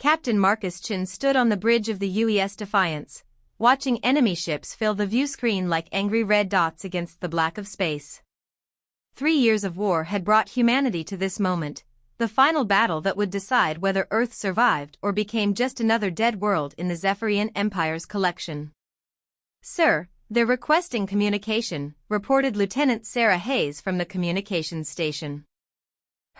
Captain Marcus Chin stood on the bridge of the UES Defiance, watching enemy ships fill the view screen like angry red dots against the black of space. 3 years of war had brought humanity to this moment, the final battle that would decide whether Earth survived or became just another dead world in the Zephyrian Empire's collection. "Sir, they're requesting communication," reported Lieutenant Sarah Hayes from the communications station.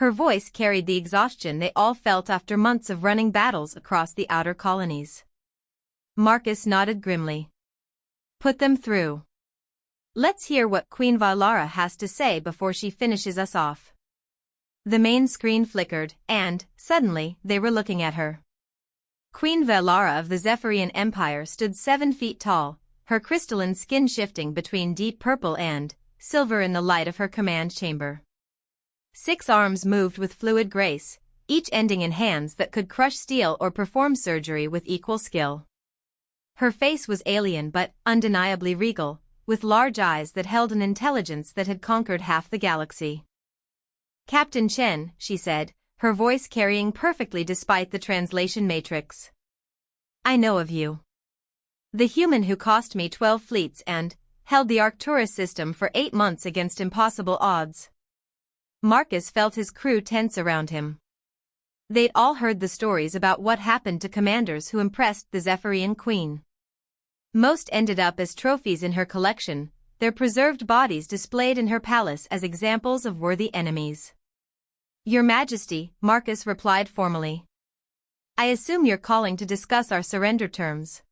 Her voice carried the exhaustion they all felt after months of running battles across the outer colonies. Marcus nodded grimly. "Put them through. Let's hear what Queen Valara has to say before she finishes us off." The main screen flickered, and, suddenly, they were looking at her. Queen Valara of the Zephyrian Empire stood 7 feet tall, her crystalline skin shifting between deep purple and silver in the light of her command chamber. 6 arms moved with fluid grace, each ending in hands that could crush steel or perform surgery with equal skill. Her face was alien but undeniably regal, with large eyes that held an intelligence that had conquered half the galaxy. "Captain Chen," she said, her voice carrying perfectly despite the translation matrix. "I know of you. The human who cost me 12 fleets and held the Arcturus system for 8 months against impossible odds." Marcus felt his crew tense around him. They'd all heard the stories about what happened to commanders who impressed the Zephyrian Queen. Most ended up as trophies in her collection, their preserved bodies displayed in her palace as examples of worthy enemies. "Your Majesty," Marcus replied formally. "I assume you're calling to discuss our surrender terms."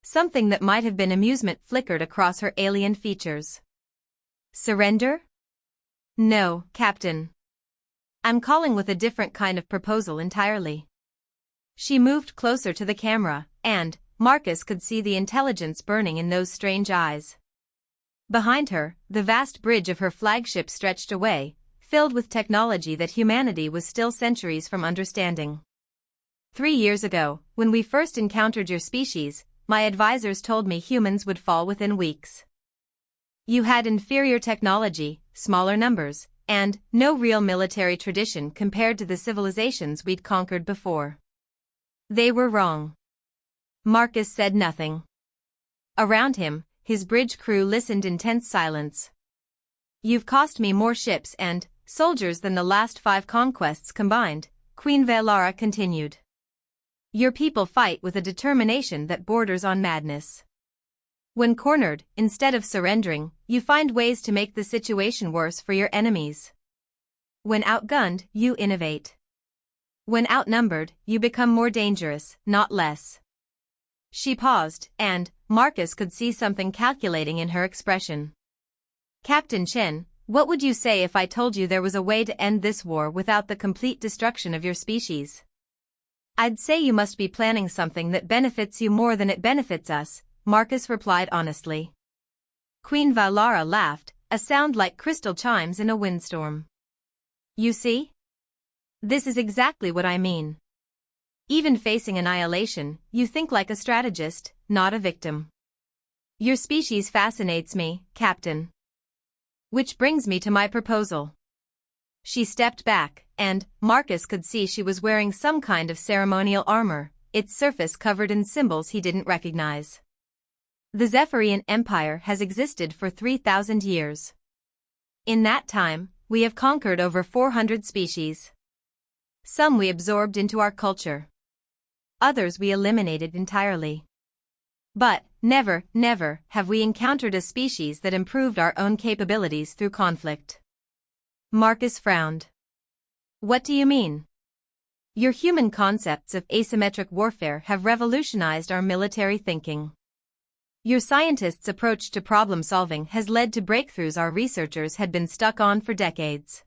Something that might have been amusement flickered across her alien features. "Surrender? No, Captain. I'm calling with a different kind of proposal entirely." She moved closer to the camera, and Marcus could see the intelligence burning in those strange eyes. Behind her, the vast bridge of her flagship stretched away, filled with technology that humanity was still centuries from understanding. 3 years ago, when we first encountered your species, my advisors told me humans would fall within weeks. You had inferior technology, smaller numbers, and no real military tradition compared to the civilizations we'd conquered before. They were wrong. Marcus said nothing. Around him, his bridge crew listened in tense silence. "You've cost me more ships and soldiers than the last 5 conquests combined," Queen Valara continued. "Your people fight with a determination that borders on madness. When cornered, instead of surrendering, you find ways to make the situation worse for your enemies. When outgunned, you innovate. When outnumbered, you become more dangerous, not less." She paused, and Marcus could see something calculating in her expression. "Captain Chen, what would you say if I told you there was a way to end this war without the complete destruction of your species?" "I'd say you must be planning something that benefits you more than it benefits us," Marcus replied honestly. Queen Valara laughed, a sound like crystal chimes in a windstorm. "You see? This is exactly what I mean. Even facing annihilation, you think like a strategist, not a victim. Your species fascinates me, Captain. Which brings me to my proposal." She stepped back, and Marcus could see she was wearing some kind of ceremonial armor, its surface covered in symbols he didn't recognize. The Zephyrian Empire has existed for 3,000 years. In that time, we have conquered over 400 species. Some we absorbed into our culture. Others we eliminated entirely. But, never have we encountered a species that improved our own capabilities through conflict. Marcus frowned. "What do you mean?" "Your human concepts of asymmetric warfare have revolutionized our military thinking. Your scientists' approach to problem-solving has led to breakthroughs our researchers had been stuck on for decades.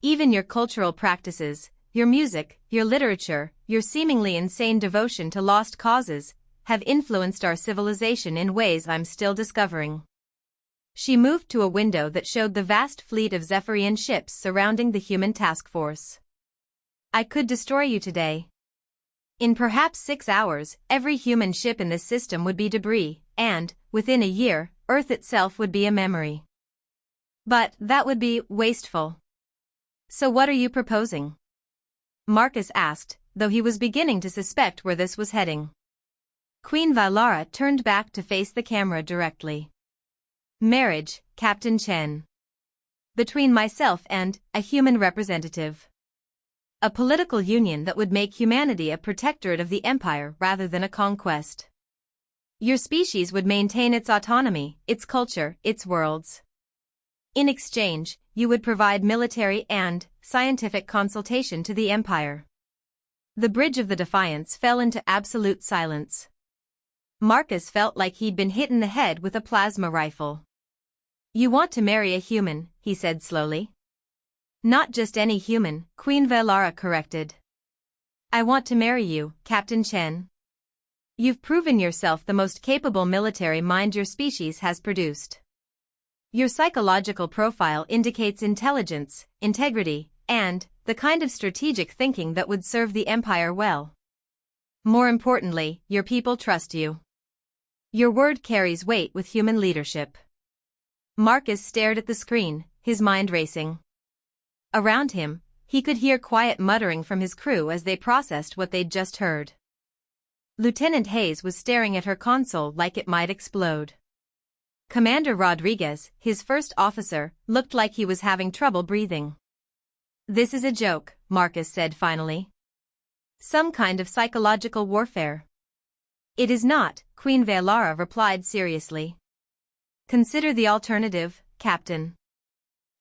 Even your cultural practices, your music, your literature, your seemingly insane devotion to lost causes, have influenced our civilization in ways I'm still discovering." She moved to a window that showed the vast fleet of Zephyrian ships surrounding the human task force. "I could destroy you today. In perhaps 6 hours, every human ship in this system would be debris, and, within a year, Earth itself would be a memory. But that would be wasteful. So what are you proposing?" Marcus asked, though he was beginning to suspect where this was heading. Queen Valara turned back to face the camera directly. Marriage, Captain Chen. Between myself and a human representative. A political union that would make humanity a protectorate of the Empire rather than a conquest. Your species would maintain its autonomy, its culture, its worlds. In exchange, you would provide military and scientific consultation to the Empire. The bridge of the Defiance fell into absolute silence. Marcus felt like he'd been hit in the head with a plasma rifle. You want to marry a human, he said slowly. Not just any human, Queen Valara corrected. I want to marry you, Captain Chen. You've proven yourself the most capable military mind your species has produced. Your psychological profile indicates intelligence, integrity, and the kind of strategic thinking that would serve the Empire well. More importantly, your people trust you. Your word carries weight with human leadership. Marcus stared at the screen, his mind racing. Around him, he could hear quiet muttering from his crew as they processed what they'd just heard. Lieutenant Hayes was staring at her console like it might explode. Commander Rodriguez, his first officer, looked like he was having trouble breathing. This is a joke, Marcus said finally. Some kind of psychological warfare. It is not, Queen Valara replied seriously. Consider the alternative, Captain.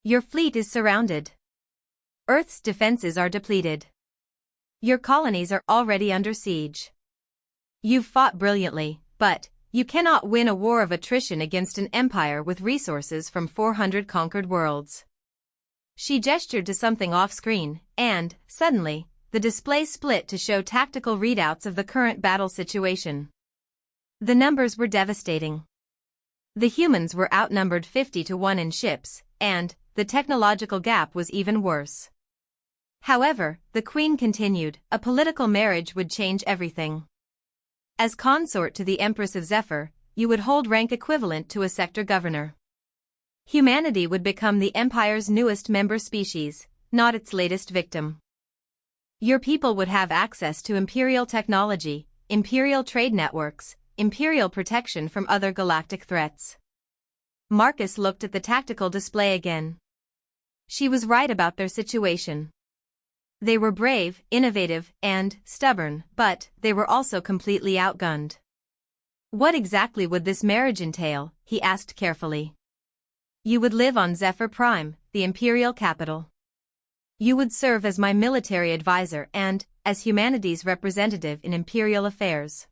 Your fleet is surrounded. Earth's defenses are depleted. Your colonies are already under siege. You've fought brilliantly, but you cannot win a war of attrition against an empire with resources from 400 conquered worlds. She gestured to something off-screen, and, suddenly, the display split to show tactical readouts of the current battle situation. The numbers were devastating. The humans were outnumbered 50-1 in ships, and the technological gap was even worse. However, the Queen continued, a political marriage would change everything. As consort to the Empress of Zephyr, you would hold rank equivalent to a sector governor. Humanity would become the Empire's newest member species, not its latest victim. Your people would have access to Imperial technology, Imperial trade networks, Imperial protection from other galactic threats. Marcus looked at the tactical display again. She was right about their situation. They were brave, innovative, and stubborn, but they were also completely outgunned. What exactly would this marriage entail? He asked carefully. You would live on Zephyr Prime, the Imperial capital. You would serve as my military advisor and as humanity's representative in Imperial affairs.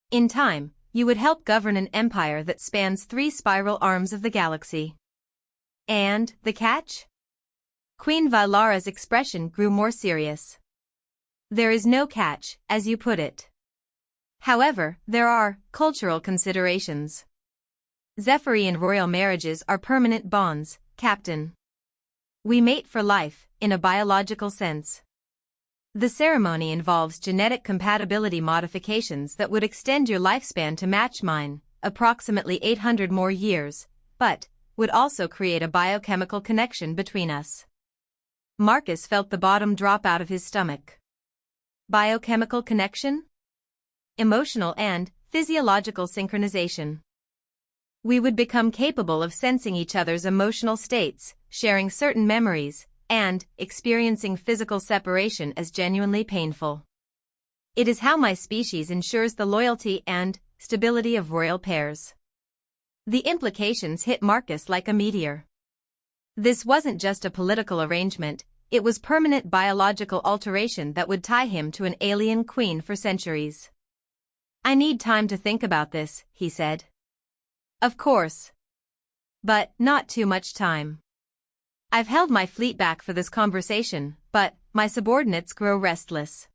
In time, you would help govern an empire that spans 3 spiral arms of the galaxy. And the catch? Queen Valara's expression grew more serious. There is no catch, as you put it. However, there are cultural considerations. Zephyrian royal marriages are permanent bonds, Captain. We mate for life, in a biological sense. The ceremony involves genetic compatibility modifications that would extend your lifespan to match mine, approximately 800 more years, but would also create a biochemical connection between us. Marcus felt the bottom drop out of his stomach. Biochemical connection? Emotional and physiological synchronization. We would become capable of sensing each other's emotional states, sharing certain memories, and experiencing physical separation as genuinely painful. It is how my species ensures the loyalty and stability of royal pairs. The implications hit Marcus like a meteor. This wasn't just a political arrangement, it was permanent biological alteration that would tie him to an alien queen for centuries. I need time to think about this, he said. Of course. But not too much time. I've held my fleet back for this conversation, but my subordinates grow restless.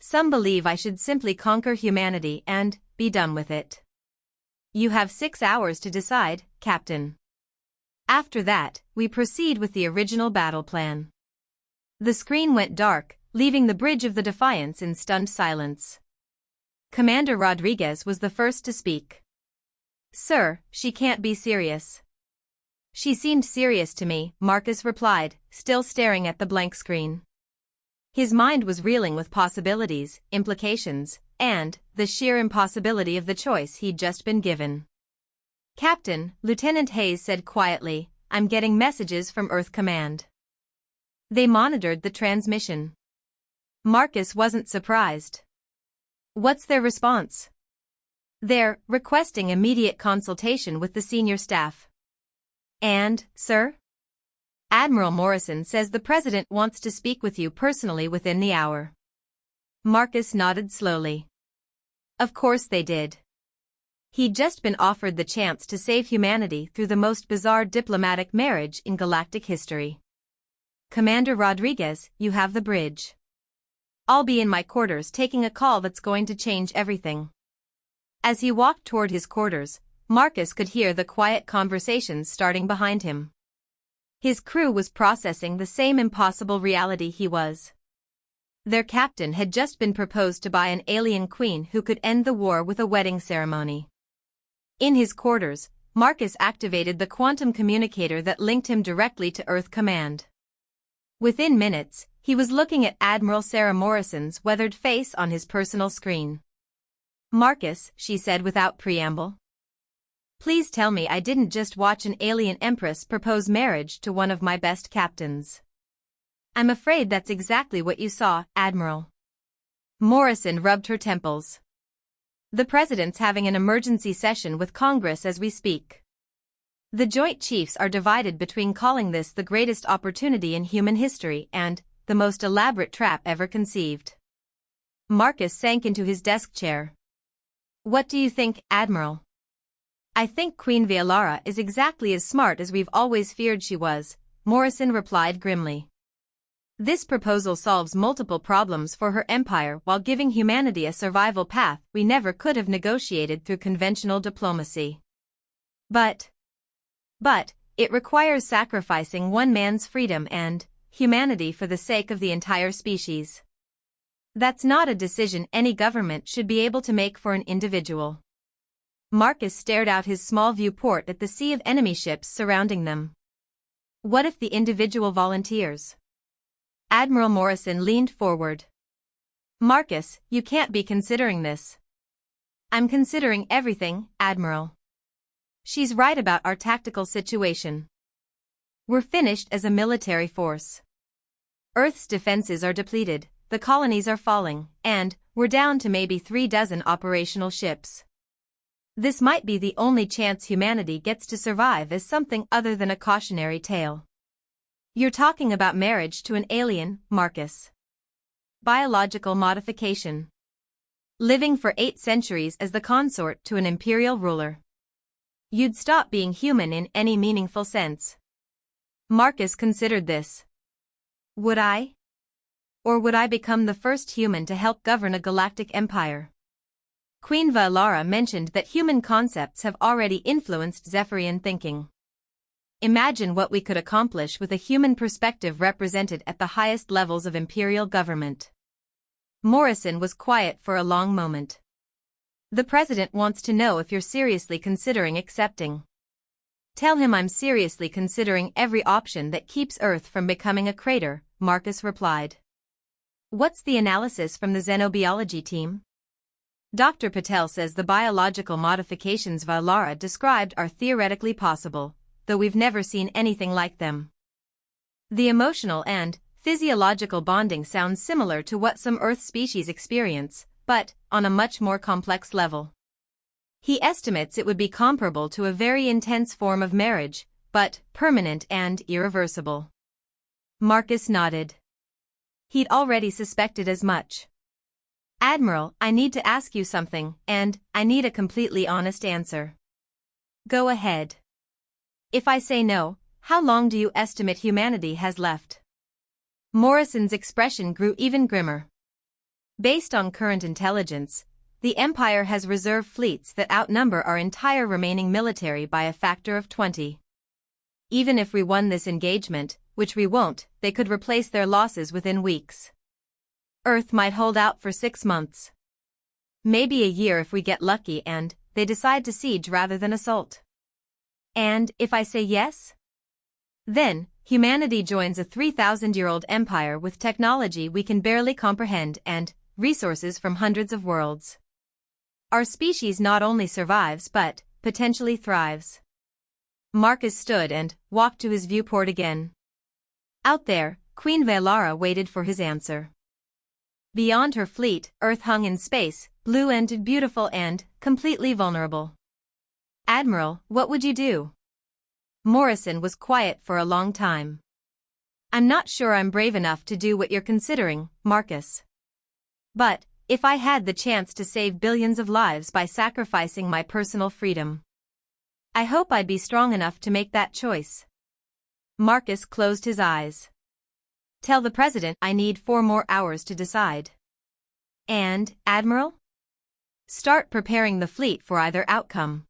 Some believe I should simply conquer humanity and be done with it. You have 6 hours to decide, Captain. After that, we proceed with the original battle plan. The screen went dark, leaving the bridge of the Defiance in stunned silence. Commander Rodriguez was the first to speak. Sir, she can't be serious. She seemed serious to me, Marcus replied, still staring at the blank screen. His mind was reeling with possibilities, implications, and the sheer impossibility of the choice he'd just been given. "Captain," Lieutenant Hayes said quietly, "I'm getting messages from Earth Command." They monitored the transmission. Marcus wasn't surprised. "What's their response?" "They're requesting immediate consultation with the senior staff." "And, sir?" "Admiral Morrison says the President wants to speak with you personally within the hour." Marcus nodded slowly. Of course they did. He'd just been offered the chance to save humanity through the most bizarre diplomatic marriage in galactic history. "Commander Rodriguez, you have the bridge." "I'll be in my quarters taking a call that's going to change everything." As he walked toward his quarters, Marcus could hear the quiet conversations starting behind him. His crew was processing the same impossible reality he was. Their captain had just been proposed to by an alien queen who could end the war with a wedding ceremony. In his quarters, Marcus activated the quantum communicator that linked him directly to Earth Command. Within minutes, he was looking at Admiral Sarah Morrison's weathered face on his personal screen. "Marcus," she said without preamble, "please tell me I didn't just watch an alien empress propose marriage to one of my best captains." "I'm afraid that's exactly what you saw, Admiral." Morrison rubbed her temples. "The President's having an emergency session with Congress as we speak. The Joint Chiefs are divided between calling this the greatest opportunity in human history and the most elaborate trap ever conceived." Marcus sank into his desk chair. "What do you think, Admiral?" "I think Queen Vialara is exactly as smart as we've always feared she was," Morrison replied grimly. "This proposal solves multiple problems for her empire while giving humanity a survival path we never could have negotiated through conventional diplomacy. But it requires sacrificing one man's freedom and humanity for the sake of the entire species. That's not a decision any government should be able to make for an individual." Marcus stared out his small viewport at the sea of enemy ships surrounding them. "What if the individual volunteers?" Admiral Morrison leaned forward. "Marcus, you can't be considering this." "I'm considering everything, Admiral. She's right about our tactical situation. We're finished as a military force. Earth's defenses are depleted, the colonies are falling, and we're down to maybe 36 operational ships. This might be the only chance humanity gets to survive as something other than a cautionary tale." "You're talking about marriage to an alien, Marcus. Biological modification. Living for 8 centuries as the consort to an imperial ruler. You'd stop being human in any meaningful sense." Marcus considered this. "Would I? Or would I become the first human to help govern a galactic empire?" Queen Vialara mentioned that human concepts have already influenced Zephyrian thinking. Imagine what we could accomplish with a human perspective represented at the highest levels of imperial government. Morrison was quiet for a long moment. "The President wants to know if you're seriously considering accepting." "Tell him I'm seriously considering every option that keeps Earth from becoming a crater," Marcus replied. "What's the analysis from the xenobiology team?" "Dr. Patel says the biological modifications Vialara described are theoretically possible, though we've never seen anything like them. The emotional and physiological bonding sounds similar to what some Earth species experience, but on a much more complex level. He estimates it would be comparable to a very intense form of marriage, but permanent and irreversible." Marcus nodded. He'd already suspected as much. "Admiral, I need to ask you something, and I need a completely honest answer." "Go ahead." "If I say no, how long do you estimate humanity has left?" Morrison's expression grew even grimmer. "Based on current intelligence, the Empire has reserve fleets that outnumber our entire remaining military by a factor of 20. Even if we won this engagement, which we won't, they could replace their losses within weeks. Earth might hold out for 6 months. Maybe a year if we get lucky and they decide to siege rather than assault." "And if I say yes?" "Then, humanity joins a 3,000-year-old empire with technology we can barely comprehend and resources from hundreds of worlds. Our species not only survives but potentially thrives. Marcus stood and walked to his viewport again. Out there, Queen Valara waited for his answer. Beyond her fleet, Earth hung in space, blue and beautiful and completely vulnerable. "Admiral, what would you do?" Morrison was quiet for a long time. "I'm not sure I'm brave enough to do what you're considering, Marcus. But, if I had the chance to save billions of lives by sacrificing my personal freedom, I hope I'd be strong enough to make that choice." Marcus closed his eyes. "Tell the President I need 4 more hours to decide." "And, Admiral?" "Start preparing the fleet for either outcome."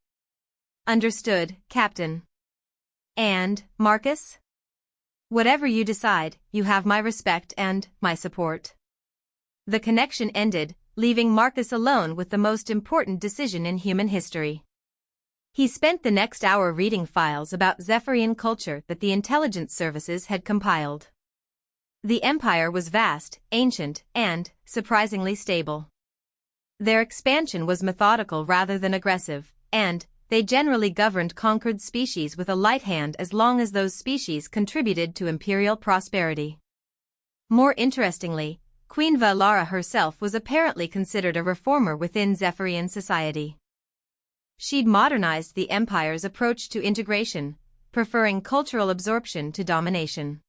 "Understood, Captain." "And, Marcus?" "Whatever you decide, you have my respect and my support." The connection ended, leaving Marcus alone with the most important decision in human history. He spent the next hour reading files about Zephyrian culture that the intelligence services had compiled. The empire was vast, ancient, and surprisingly stable. Their expansion was methodical rather than aggressive, and they generally governed conquered species with a light hand as long as those species contributed to imperial prosperity. More interestingly, Queen Valara herself was apparently considered a reformer within Zephyrian society. She'd modernized the empire's approach to integration, preferring cultural absorption to domination.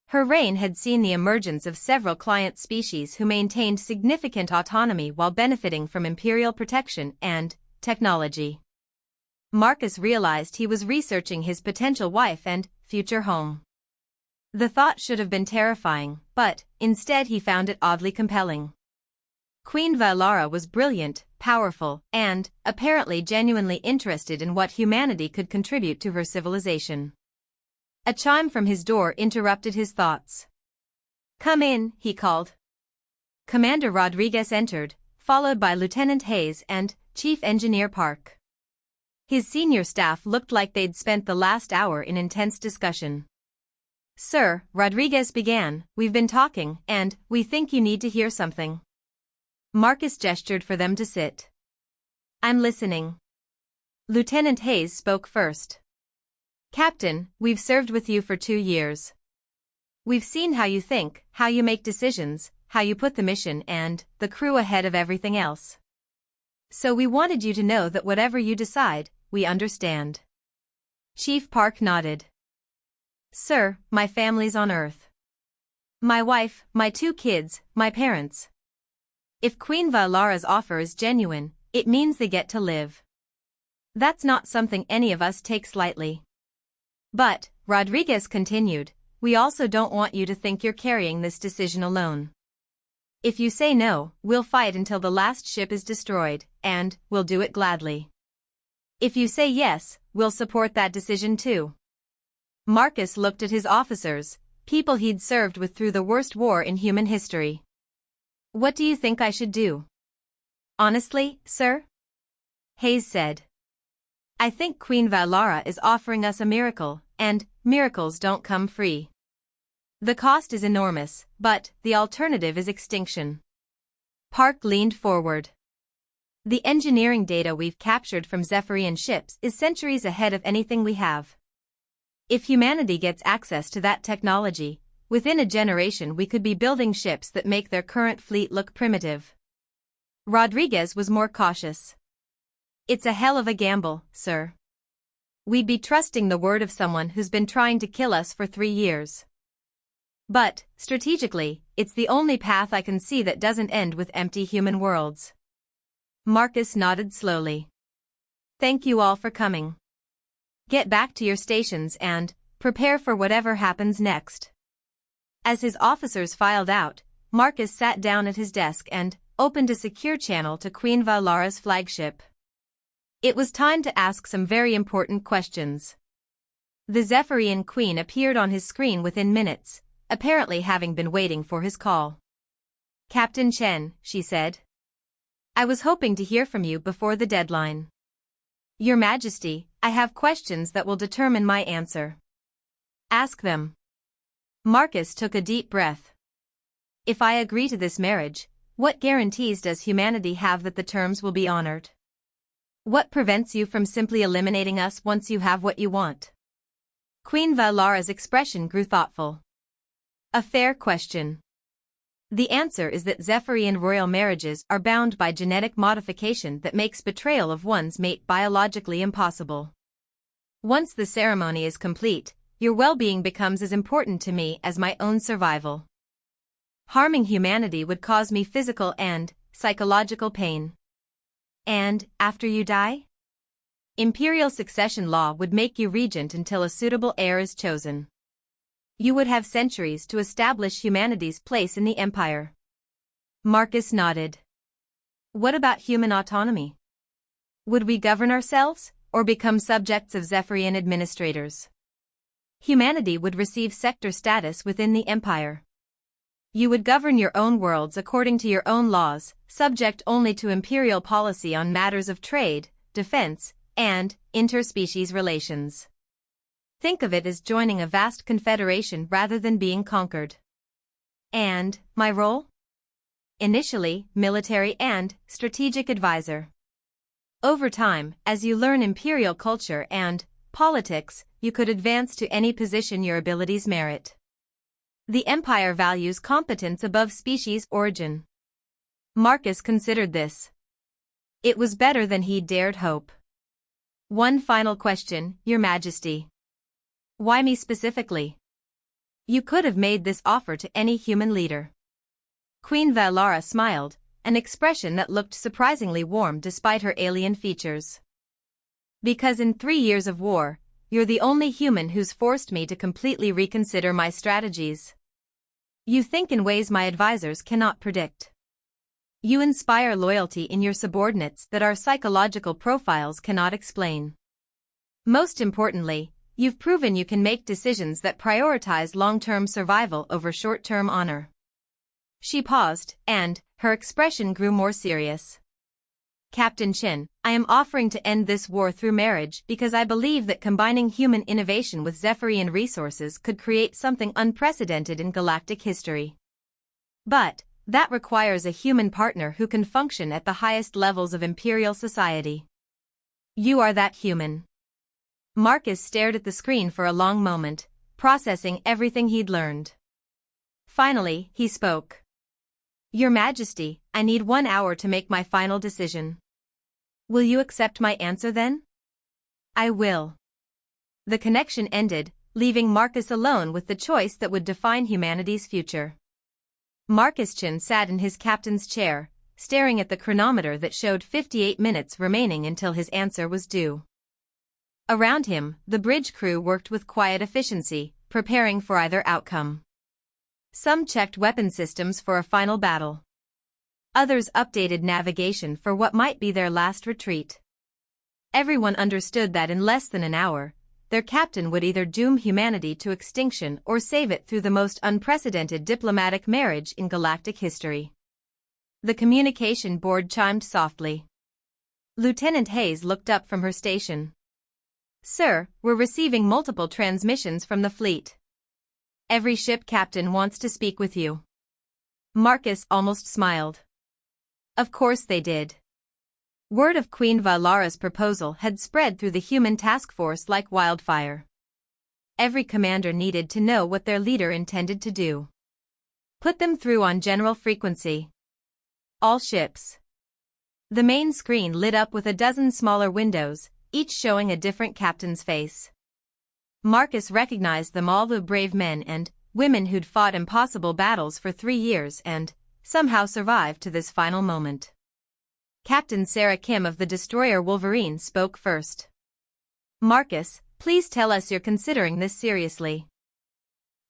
Her reign had seen the emergence of several client species who maintained significant autonomy while benefiting from imperial protection and technology. Marcus realized he was researching his potential wife and future home. The thought should have been terrifying, but instead he found it oddly compelling. Queen Valara was brilliant, powerful, and apparently genuinely interested in what humanity could contribute to her civilization. A chime from his door interrupted his thoughts. "Come in," he called. Commander Rodriguez entered, followed by Lieutenant Hayes and Chief Engineer Park. His senior staff looked like they'd spent the last hour in intense discussion. "Sir," Rodriguez began, "we've been talking, and we think you need to hear something." Marcus gestured for them to sit. "I'm listening." Lieutenant Hayes spoke first. "Captain, we've served with you for 2 years. We've seen how you think, how you make decisions, how you put the mission and the crew ahead of everything else. So we wanted you to know that whatever you decide, we understand." Chief Park nodded. "Sir, my family's on Earth. My wife, my 2 kids, my parents. If Queen Valara's offer is genuine, it means they get to live. That's not something any of us takes lightly. But," Rodriguez continued, "we also don't want you to think you're carrying this decision alone. If you say no, we'll fight until the last ship is destroyed, and we'll do it gladly. If you say yes, we'll support that decision too." Marcus looked at his officers, people he'd served with through the worst war in human history. "What do you think I should do?" "Honestly, sir?" Hayes said. "I think Queen Valara is offering us a miracle, and miracles don't come free. The cost is enormous, but the alternative is extinction." Park leaned forward. "The engineering data we've captured from Zephyrian ships is centuries ahead of anything we have. If humanity gets access to that technology, within a generation we could be building ships that make their current fleet look primitive." Rodriguez was more cautious. "It's a hell of a gamble, sir. We'd be trusting the word of someone who's been trying to kill us for 3 years. But, strategically, it's the only path I can see that doesn't end with empty human worlds." Marcus nodded slowly. "Thank you all for coming. Get back to your stations and prepare for whatever happens next." As his officers filed out, Marcus sat down at his desk and opened a secure channel to Queen Valara's flagship. It was time to ask some very important questions. The Zephyrian Queen appeared on his screen within minutes, apparently having been waiting for his call. "Captain Chen," she said. "I was hoping to hear from you before the deadline. Your Majesty, I have questions that will determine my answer." Ask them. Marcus took a deep breath. If I agree to this marriage, what guarantees does humanity have that the terms will be honored? What prevents you from simply eliminating us once you have what you want? Queen Valara's expression grew thoughtful. A fair question. The answer is that Zephyrian royal marriages are bound by genetic modification that makes betrayal of one's mate biologically impossible. Once the ceremony is complete, your well-being becomes as important to me as my own survival. Harming humanity would cause me physical and psychological pain. And, after you die? Imperial succession law would make you regent until a suitable heir is chosen. You would have centuries to establish humanity's place in the empire. Marcus nodded. What about human autonomy? Would we govern ourselves, or become subjects of Zephyrian administrators? Humanity would receive sector status within the empire. You would govern your own worlds according to your own laws, subject only to imperial policy on matters of trade, defense, and interspecies relations. Think of it as joining a vast confederation rather than being conquered. And, my role? Initially, military and strategic advisor. Over time, as you learn imperial culture and politics, you could advance to any position your abilities merit. The empire values competence above species origin. Marcus considered this. It was better than he'd dared hope. One final question, Your Majesty. Why me specifically? You could have made this offer to any human leader. Queen Valara smiled, an expression that looked surprisingly warm despite her alien features. Because in 3 years of war, you're the only human who's forced me to completely reconsider my strategies. You think in ways my advisors cannot predict. You inspire loyalty in your subordinates that our psychological profiles cannot explain. Most importantly, you've proven you can make decisions that prioritize long-term survival over short-term honor. She paused, and her expression grew more serious. Captain Chin, I am offering to end this war through marriage because I believe that combining human innovation with Zephyrian resources could create something unprecedented in galactic history. But that requires a human partner who can function at the highest levels of imperial society. You are that human. Marcus stared at the screen for a long moment, processing everything he'd learned. Finally, he spoke. Your Majesty, I need 1 hour to make my final decision. Will you accept my answer then? I will. The connection ended, leaving Marcus alone with the choice that would define humanity's future. Marcus Chin sat in his captain's chair, staring at the chronometer that showed 58 minutes remaining until his answer was due. Around him, the bridge crew worked with quiet efficiency, preparing for either outcome. Some checked weapon systems for a final battle. Others updated navigation for what might be their last retreat. Everyone understood that in less than an hour, their captain would either doom humanity to extinction or save it through the most unprecedented diplomatic marriage in galactic history. The communication board chimed softly. Lieutenant Hayes looked up from her station. Sir, we're receiving multiple transmissions from the fleet. Every ship captain wants to speak with you. Marcus almost smiled. Of course they did. Word of Queen Valara's proposal had spread through the human task force like wildfire. Every commander needed to know what their leader intended to do. Put them through on general frequency. All ships. The main screen lit up with a dozen smaller windows, each showing a different captain's face. Marcus recognized them all, the brave men and women who'd fought impossible battles for 3 years and somehow survived to this final moment. Captain Sarah Kim of the destroyer Wolverine spoke first. Marcus, please tell us you're considering this seriously.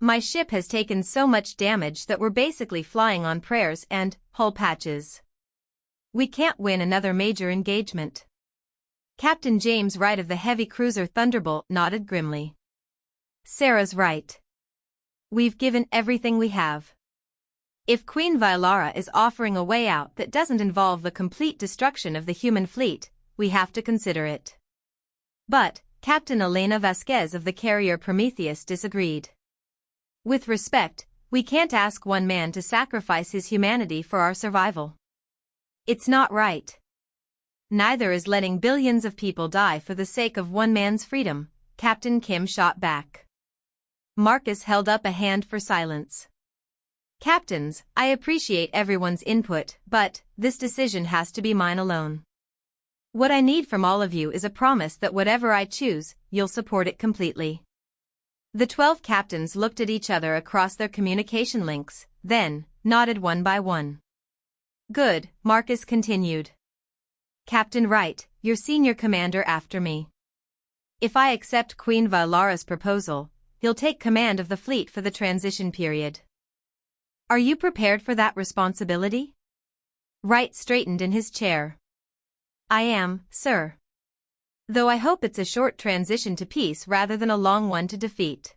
My ship has taken so much damage that we're basically flying on prayers and hull patches. We can't win another major engagement. Captain James Wright of the heavy cruiser Thunderbolt nodded grimly. Sarah's right. We've given everything we have. If Queen Valara is offering a way out that doesn't involve the complete destruction of the human fleet, we have to consider it. But, Captain Elena Vasquez of the carrier Prometheus disagreed. With respect, we can't ask one man to sacrifice his humanity for our survival. It's not right. Neither is letting billions of people die for the sake of one man's freedom, Captain Kim shot back. Marcus held up a hand for silence. Captains, I appreciate everyone's input, but this decision has to be mine alone. What I need from all of you is a promise that whatever I choose, you'll support it completely. The 12 captains looked at each other across their communication links, then nodded one by one. Good, Marcus continued. Captain Wright, your senior commander after me. If I accept Queen Valara's proposal, he'll take command of the fleet for the transition period. Are you prepared for that responsibility? Wright straightened in his chair. I am, sir. Though I hope it's a short transition to peace rather than a long one to defeat.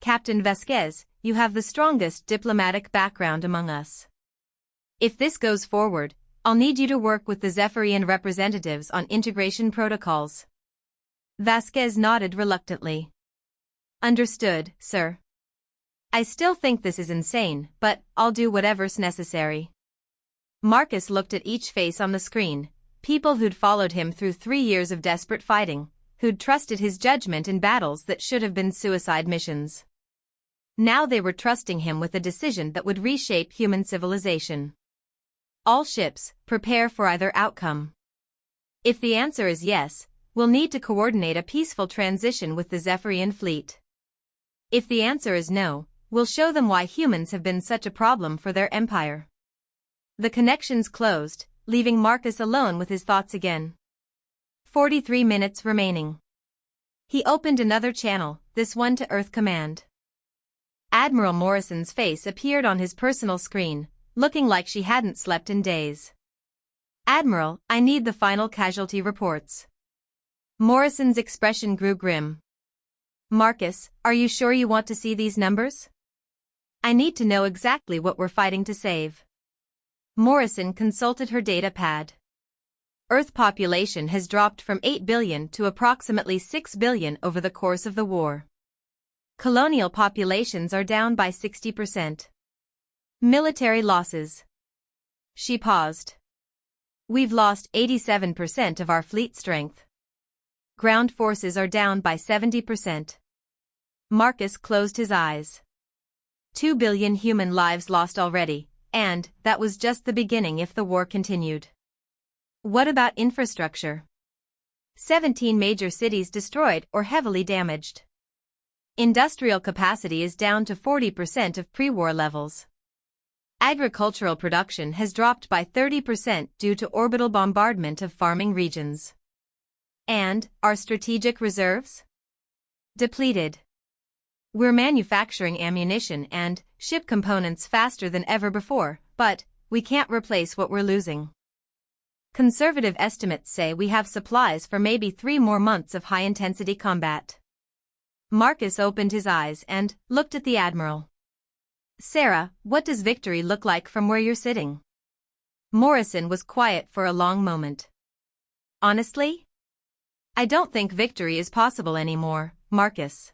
Captain Vasquez, you have the strongest diplomatic background among us. If this goes forward, I'll need you to work with the Zephyrian representatives on integration protocols. Vasquez nodded reluctantly. Understood, sir. I still think this is insane, but I'll do whatever's necessary. Marcus looked at each face on the screen, people who'd followed him through 3 years of desperate fighting, who'd trusted his judgment in battles that should have been suicide missions. Now they were trusting him with a decision that would reshape human civilization. All ships, prepare for either outcome. If the answer is yes, we'll need to coordinate a peaceful transition with the Zephyrian fleet. If the answer is no, we'll show them why humans have been such a problem for their empire. The connections closed, leaving Marcus alone with his thoughts again. 43 minutes remaining. He opened another channel, this one to Earth Command. Admiral Morrison's face appeared on his personal screen, looking like she hadn't slept in days. Admiral, I need the final casualty reports. Morrison's expression grew grim. Marcus, are you sure you want to see these numbers? I need to know exactly what we're fighting to save. Morrison consulted her data pad. Earth population has dropped from 8 billion to approximately 6 billion over the course of the war. Colonial populations are down by 60%. Military losses. She paused. We've lost 87% of our fleet strength. Ground forces are down by 70%. Marcus closed his eyes. 2 billion human lives lost already, and that was just the beginning if the war continued. What about infrastructure? 17 major cities destroyed or heavily damaged. Industrial capacity is down to 40% of pre-war levels. Agricultural production has dropped by 30% due to orbital bombardment of farming regions. And our strategic reserves? Depleted. We're manufacturing ammunition and ship components faster than ever before, but we can't replace what we're losing. Conservative estimates say we have supplies for maybe 3 more months of high-intensity combat. Marcus opened his eyes and looked at the Admiral. Sarah, what does victory look like from where you're sitting? Morrison was quiet for a long moment. Honestly? I don't think victory is possible anymore, Marcus.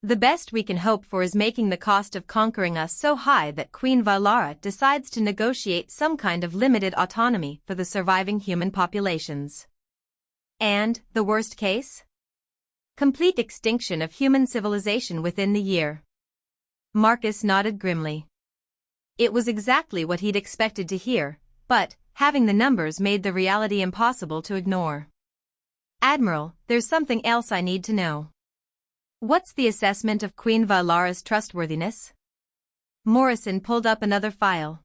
The best we can hope for is making the cost of conquering us so high that Queen Valara decides to negotiate some kind of limited autonomy for the surviving human populations. And, the worst case? Complete extinction of human civilization within the year. Marcus nodded grimly. It was exactly what he'd expected to hear, but having the numbers made the reality impossible to ignore. Admiral, there's something else I need to know. What's the assessment of Queen Valara's trustworthiness? Morrison pulled up another file.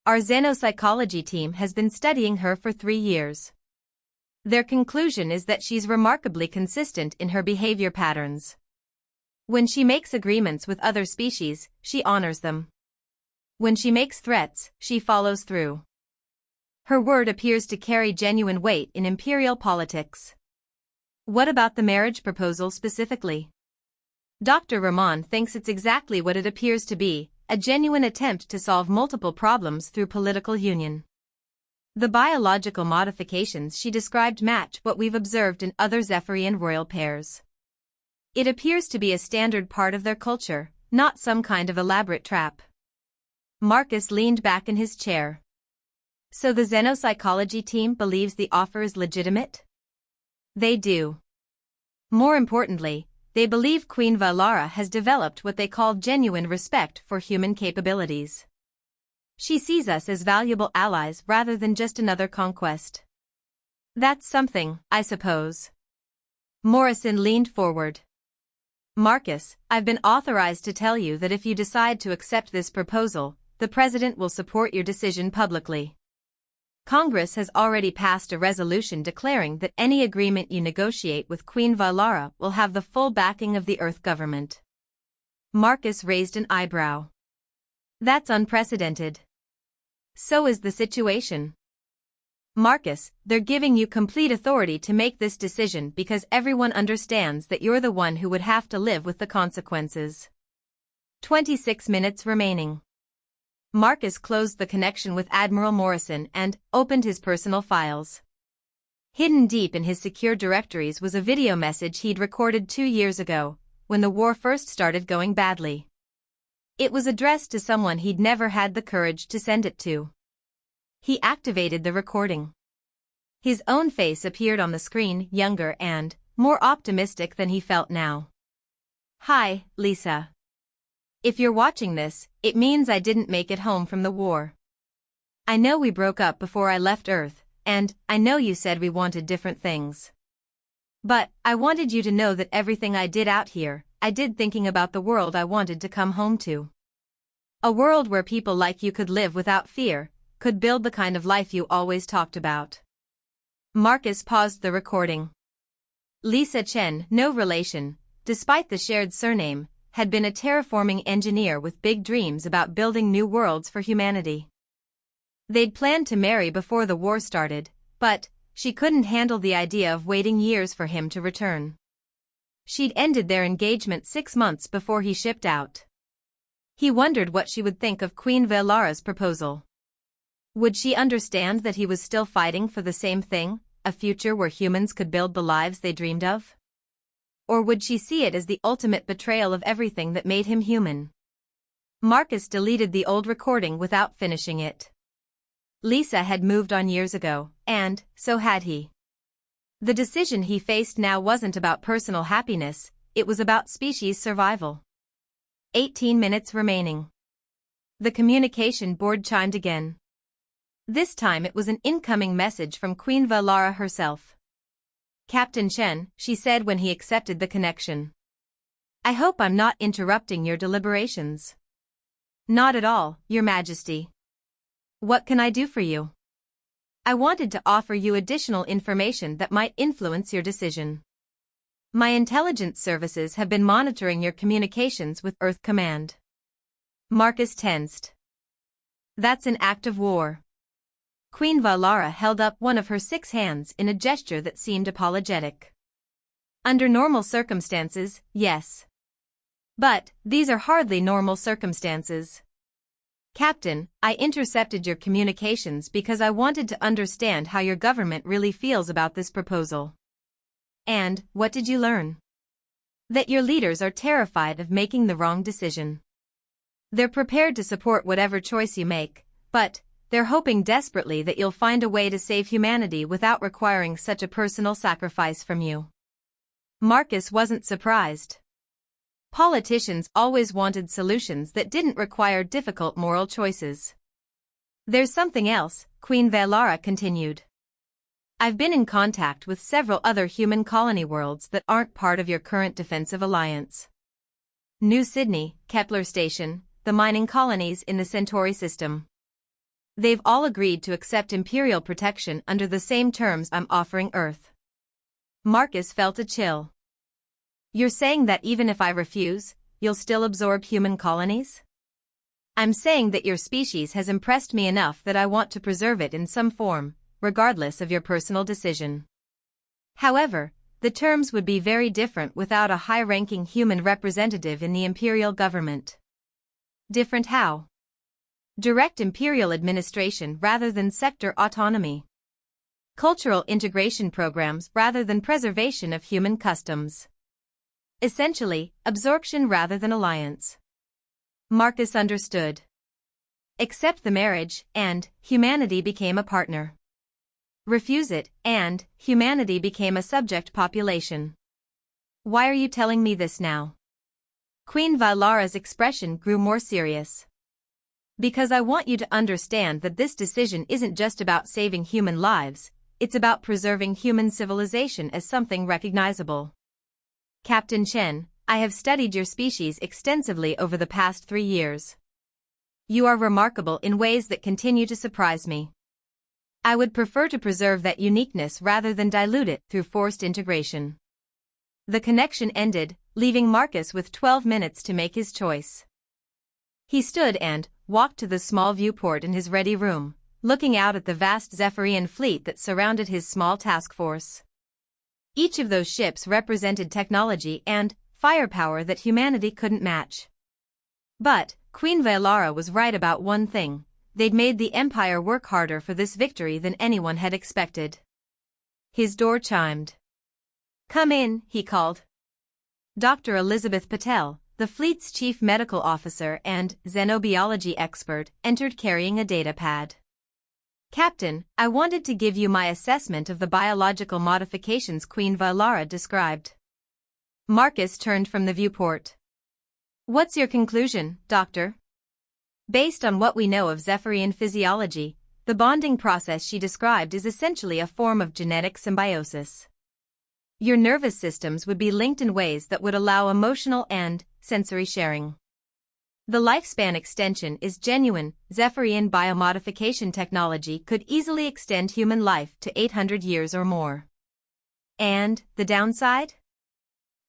Our xenopsychology team has been studying her for 3 years. Their conclusion is that she's remarkably consistent in her behavior patterns. When she makes agreements with other species, she honors them. When she makes threats, she follows through. Her word appears to carry genuine weight in imperial politics. What about the marriage proposal specifically? Dr. Rahman thinks it's exactly what it appears to be, a genuine attempt to solve multiple problems through political union. The biological modifications she described match what we've observed in other Zephyrian royal pairs. It appears to be a standard part of their culture, not some kind of elaborate trap. Marcus leaned back in his chair. So the xenopsychology team believes the offer is legitimate? They do. More importantly, they believe Queen Valara has developed what they call genuine respect for human capabilities. She sees us as valuable allies rather than just another conquest. That's something, I suppose. Morrison leaned forward. Marcus, I've been authorized to tell you that if you decide to accept this proposal, the President will support your decision publicly. Congress has already passed a resolution declaring that any agreement you negotiate with Queen Valara will have the full backing of the Earth government. Marcus raised an eyebrow. That's unprecedented. So is the situation. Marcus, they're giving you complete authority to make this decision because everyone understands that you're the one who would have to live with the consequences. 26 minutes remaining. Marcus closed the connection with Admiral Morrison and opened his personal files. Hidden deep in his secure directories was a video message he'd recorded 2 years ago, when the war first started going badly. It was addressed to someone he'd never had the courage to send it to. He activated the recording. His own face appeared on the screen, younger and more optimistic than he felt now. Hi, Lisa. If you're watching this, it means I didn't make it home from the war. I know we broke up before I left Earth, and I know you said we wanted different things. But I wanted you to know that everything I did out here, I did thinking about the world I wanted to come home to. A world where people like you could live without fear, could build the kind of life you always talked about. Marcus paused the recording. Lisa Chen, no relation, despite the shared surname, had been a terraforming engineer with big dreams about building new worlds for humanity. They'd planned to marry before the war started, but she couldn't handle the idea of waiting years for him to return. She'd ended their engagement 6 months before he shipped out. He wondered what she would think of Queen Valara's proposal. Would she understand that he was still fighting for the same thing, a future where humans could build the lives they dreamed of? Or would she see it as the ultimate betrayal of everything that made him human? Marcus deleted the old recording without finishing it. Lisa had moved on years ago, and so had he. The decision he faced now wasn't about personal happiness, it was about species survival. 18 minutes remaining. The communication board chimed again. This time it was an incoming message from Queen Valara herself. Captain Chen, she said when he accepted the connection. I hope I'm not interrupting your deliberations. Not at all, Your Majesty. What can I do for you? I wanted to offer you additional information that might influence your decision. My intelligence services have been monitoring your communications with Earth Command. Marcus tensed. That's an act of war. Queen Valara held up one of her 6 hands in a gesture that seemed apologetic. Under normal circumstances, yes. But these are hardly normal circumstances. Captain, I intercepted your communications because I wanted to understand how your government really feels about this proposal. And, what did you learn? That your leaders are terrified of making the wrong decision. They're prepared to support whatever choice you make, but they're hoping desperately that you'll find a way to save humanity without requiring such a personal sacrifice from you. Marcus wasn't surprised. Politicians always wanted solutions that didn't require difficult moral choices. There's something else, Queen Valara continued. I've been in contact with several other human colony worlds that aren't part of your current defensive alliance. New Sydney, Kepler Station, the mining colonies in the Centauri system. They've all agreed to accept Imperial protection under the same terms I'm offering Earth. Marcus felt a chill. You're saying that even if I refuse, you'll still absorb human colonies? I'm saying that your species has impressed me enough that I want to preserve it in some form, regardless of your personal decision. However, the terms would be very different without a high-ranking human representative in the Imperial government. Different how? Direct imperial administration rather than sector autonomy. Cultural integration programs rather than preservation of human customs. Essentially, absorption rather than alliance. Marcus understood. Accept the marriage, and humanity became a partner. Refuse it, and humanity became a subject population. Why are you telling me this now? Queen Vylara's expression grew more serious. Because I want you to understand that this decision isn't just about saving human lives, it's about preserving human civilization as something recognizable. Captain Chen, I have studied your species extensively over the past 3 years. You are remarkable in ways that continue to surprise me. I would prefer to preserve that uniqueness rather than dilute it through forced integration. The connection ended, leaving Marcus with 12 minutes to make his choice. He stood and walked to the small viewport in his ready room, looking out at the vast Zephyrian fleet that surrounded his small task force. Each of those ships represented technology and firepower that humanity couldn't match. But Queen Vylara was right about one thing: they'd made the Empire work harder for this victory than anyone had expected. His door chimed. "Come in," he called. Dr. Elizabeth Patel, the fleet's chief medical officer and xenobiology expert, entered carrying a datapad. "Captain, I wanted to give you my assessment of the biological modifications Queen Vylara described." Marcus turned from the viewport. "What's your conclusion, Doctor?" "Based on what we know of Zephyrian physiology, the bonding process she described is essentially a form of genetic symbiosis. Your nervous systems would be linked in ways that would allow emotional and sensory sharing. The lifespan extension is genuine. Zephyrian biomodification technology could easily extend human life to 800 years or more." "And the downside?"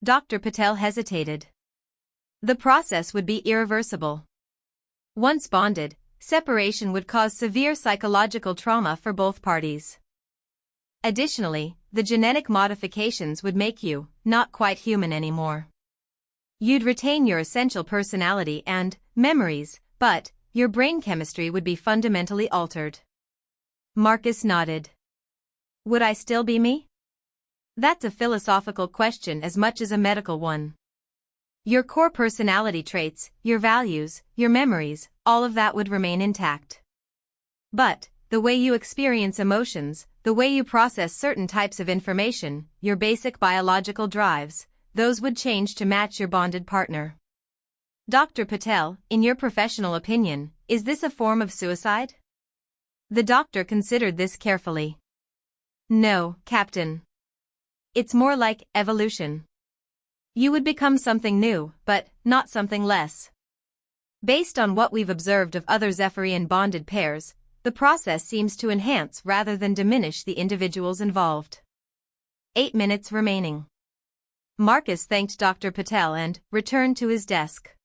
Dr. Patel hesitated. "The process would be irreversible. Once bonded, separation would cause severe psychological trauma for both parties. Additionally, the genetic modifications would make you not quite human anymore. You'd retain your essential personality and memories, but your brain chemistry would be fundamentally altered." Marcus nodded. "Would I still be me?" "That's a philosophical question as much as a medical one. Your core personality traits, your values, your memories, all of that would remain intact. But the way you experience emotions, the way you process certain types of information, your basic biological drives, those would change to match your bonded partner." "Dr. Patel, in your professional opinion, is this a form of suicide?" The doctor considered this carefully. "No, Captain. It's more like evolution. You would become something new, but not something less. Based on what we've observed of other Zephyrian bonded pairs, the process seems to enhance rather than diminish the individuals involved." 8 minutes remaining. Marcus thanked Dr. Patel and returned to his desk.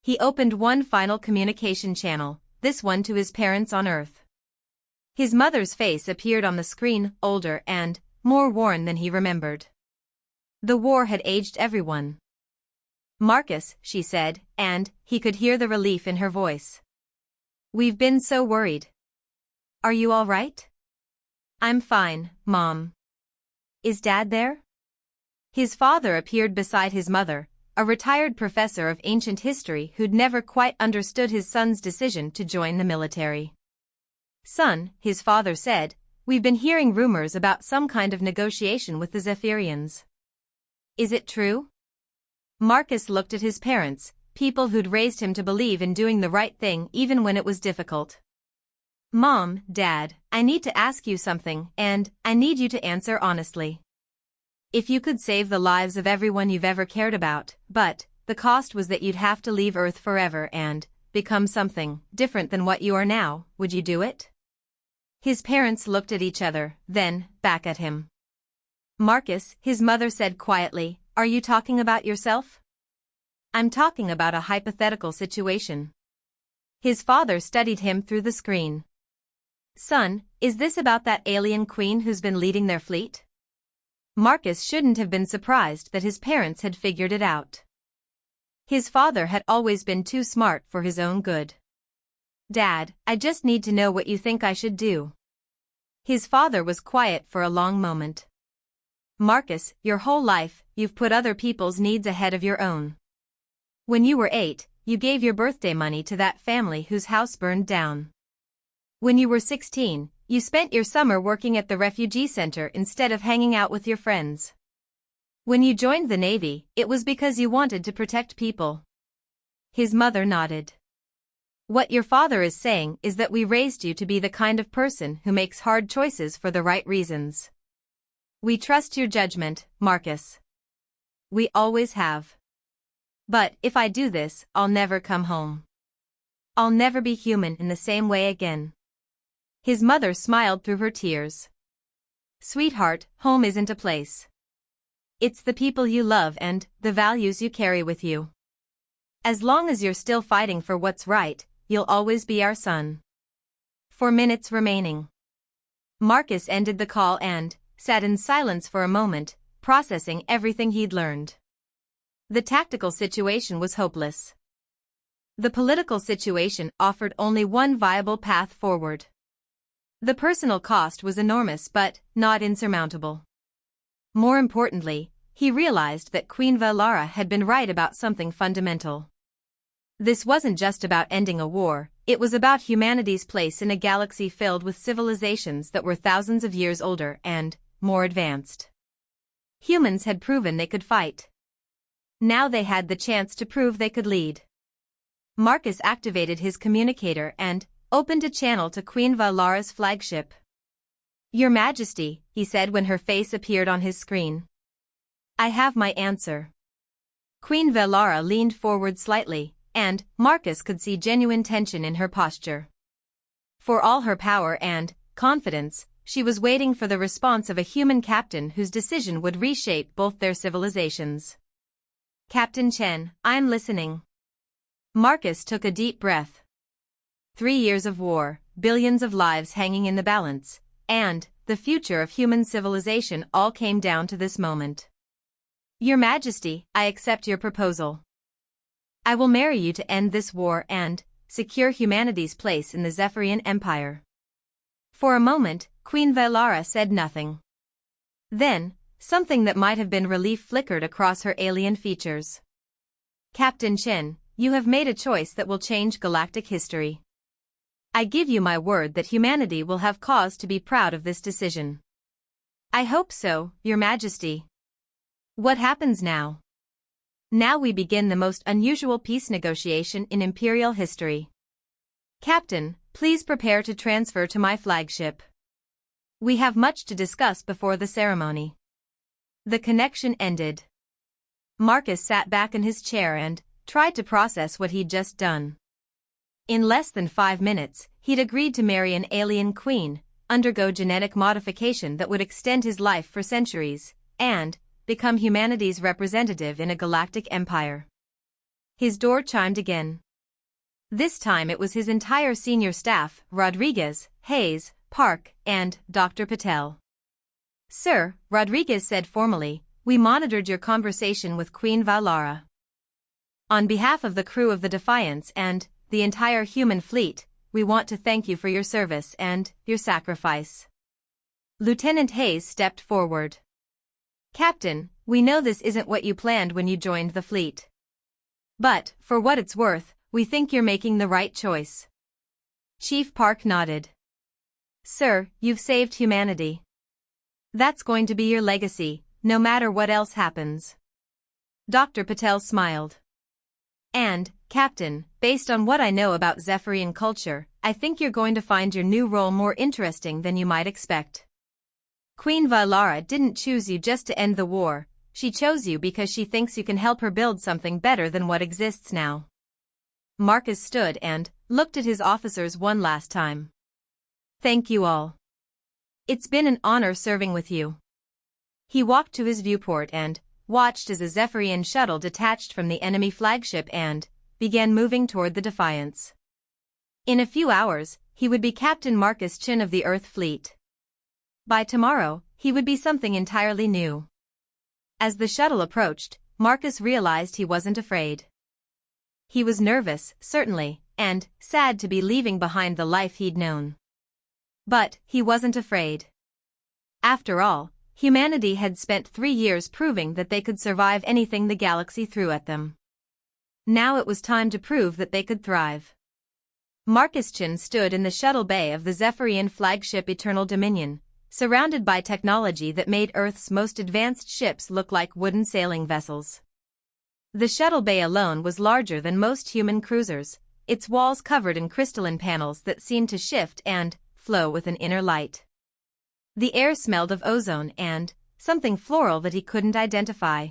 He opened one final communication channel, this one to his parents on Earth. His mother's face appeared on the screen, older and more worn than he remembered. The war had aged everyone. "Marcus," she said, and he could hear the relief in her voice. "We've been so worried. Are you all right?" "I'm fine, Mom." "Is Dad there?" His father appeared beside his mother, a retired professor of ancient history who'd never quite understood his son's decision to join the military. "Son," his father said, "we've been hearing rumors about some kind of negotiation with the Zephyrians. Is it true?" Marcus looked at his parents, people who'd raised him to believe in doing the right thing even when it was difficult. "Mom, Dad, I need to ask you something, and I need you to answer honestly. If you could save the lives of everyone you've ever cared about, but the cost was that you'd have to leave Earth forever and become something different than what you are now, would you do it?" His parents looked at each other, then back at him. "Marcus," his mother said quietly, "are you talking about yourself?" "I'm talking about a hypothetical situation." His father studied him through the screen. "Son, is this about that alien queen who's been leading their fleet?" Marcus shouldn't have been surprised that his parents had figured it out. His father had always been too smart for his own good. Dad, I just need to know what you think I should do. His father was quiet for a long moment. Marcus, your whole life, you've put other people's needs ahead of your own. When you were 8, you gave your birthday money to that family whose house burned down. When you were 16, you spent your summer working at the refugee center instead of hanging out with your friends. When you joined the Navy, it was because you wanted to protect people. His mother nodded. What your father is saying is that we raised you to be the kind of person who makes hard choices for the right reasons. We trust your judgment, Marcus. We always have. But if I do this, I'll never come home. I'll never be human in the same way again. His mother smiled through her tears. Sweetheart, home isn't a place. It's the people you love and the values you carry with you. As long as you're still fighting for what's right, you'll always be our son. 4 minutes remaining. Marcus ended the call and sat in silence for a moment, processing everything he'd learned. The tactical situation was hopeless. The political situation offered only one viable path forward. The personal cost was enormous but not insurmountable. More importantly, he realized that Queen Valara had been right about something fundamental. This wasn't just about ending a war, it was about humanity's place in a galaxy filled with civilizations that were thousands of years older and more advanced. Humans had proven they could fight. Now they had the chance to prove they could lead. Marcus activated his communicator and opened a channel to Queen Valara's flagship. Your Majesty, he said when her face appeared on his screen. I have my answer. Queen Valara leaned forward slightly, and Marcus could see genuine tension in her posture. For all her power and confidence, she was waiting for the response of a human captain whose decision would reshape both their civilizations. Captain Chen, I'm listening. Marcus took a deep breath. 3 years of war, billions of lives hanging in the balance, and the future of human civilization all came down to this moment. Your Majesty, I accept your proposal. I will marry you to end this war and secure humanity's place in the Zephyrian Empire. For a moment, Queen Valara said nothing. Then, something that might have been relief flickered across her alien features. Captain Chen, you have made a choice that will change galactic history. I give you my word that humanity will have cause to be proud of this decision. I hope so, Your Majesty. What happens now? Now we begin the most unusual peace negotiation in Imperial history. Captain, please prepare to transfer to my flagship. We have much to discuss before the ceremony. The connection ended. Marcus sat back in his chair and tried to process what he'd just done. In less than 5 minutes, he'd agreed to marry an alien queen, undergo genetic modification that would extend his life for centuries, and become humanity's representative in a galactic empire. His door chimed again. This time it was his entire senior staff, Rodriguez, Hayes, Park, and Dr. Patel. Sir, Rodriguez said formally, we monitored your conversation with Queen Valara. On behalf of the crew of the Defiance and the entire human fleet, we want to thank you for your service and your sacrifice. Lieutenant Hayes stepped forward. Captain, we know this isn't what you planned when you joined the fleet. But, for what it's worth, we think you're making the right choice. Chief Park nodded. Sir, you've saved humanity. That's going to be your legacy, no matter what else happens. Dr. Patel smiled. And, Captain, based on what I know about Zephyrian culture, I think you're going to find your new role more interesting than you might expect. Queen Valara didn't choose you just to end the war, she chose you because she thinks you can help her build something better than what exists now. Marcus stood and looked at his officers one last time. Thank you all. It's been an honor serving with you. He walked to his viewport and watched as a Zephyrian shuttle detached from the enemy flagship and began moving toward the Defiance. In a few hours, he would be Captain Marcus Chen of the Earth Fleet. By tomorrow, he would be something entirely new. As the shuttle approached, Marcus realized he wasn't afraid. He was nervous, certainly, and sad to be leaving behind the life he'd known. But he wasn't afraid. After all, humanity had spent 3 years proving that they could survive anything the galaxy threw at them. Now it was time to prove that they could thrive. Marcus Chin stood in the shuttle bay of the Zephyrian flagship Eternal Dominion, surrounded by technology that made Earth's most advanced ships look like wooden sailing vessels. The shuttle bay alone was larger than most human cruisers, its walls covered in crystalline panels that seemed to shift and flow with an inner light. The air smelled of ozone and something floral that he couldn't identify.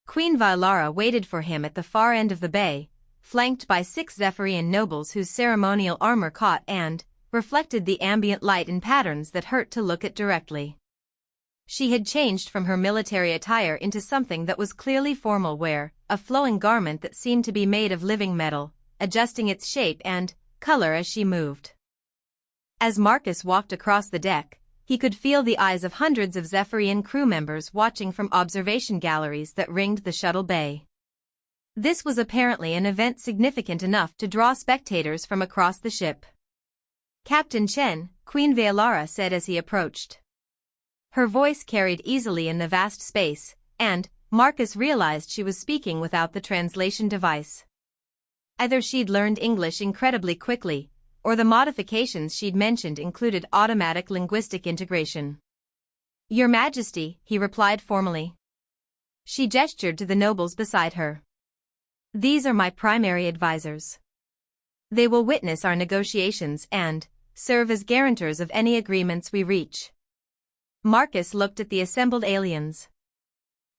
Queen Valara waited for him at the far end of the bay, flanked by 6 Zephyrian nobles whose ceremonial armor caught and reflected the ambient light in patterns that hurt to look at directly. She had changed from her military attire into something that was clearly formal wear, a flowing garment that seemed to be made of living metal, adjusting its shape and color as she moved. As Marcus walked across the deck, he could feel the eyes of hundreds of Zephyrian crew members watching from observation galleries that ringed the shuttle bay. This was apparently an event significant enough to draw spectators from across the ship. "Captain Chen," Queen Valara said as he approached. Her voice carried easily in the vast space, and Marcus realized she was speaking without the translation device. Either she'd learned English incredibly quickly, or the modifications she'd mentioned included automatic linguistic integration. "Your Majesty," he replied formally. She gestured to the nobles beside her. "These are my primary advisors. They will witness our negotiations and serve as guarantors of any agreements we reach." Marcus looked at the assembled aliens.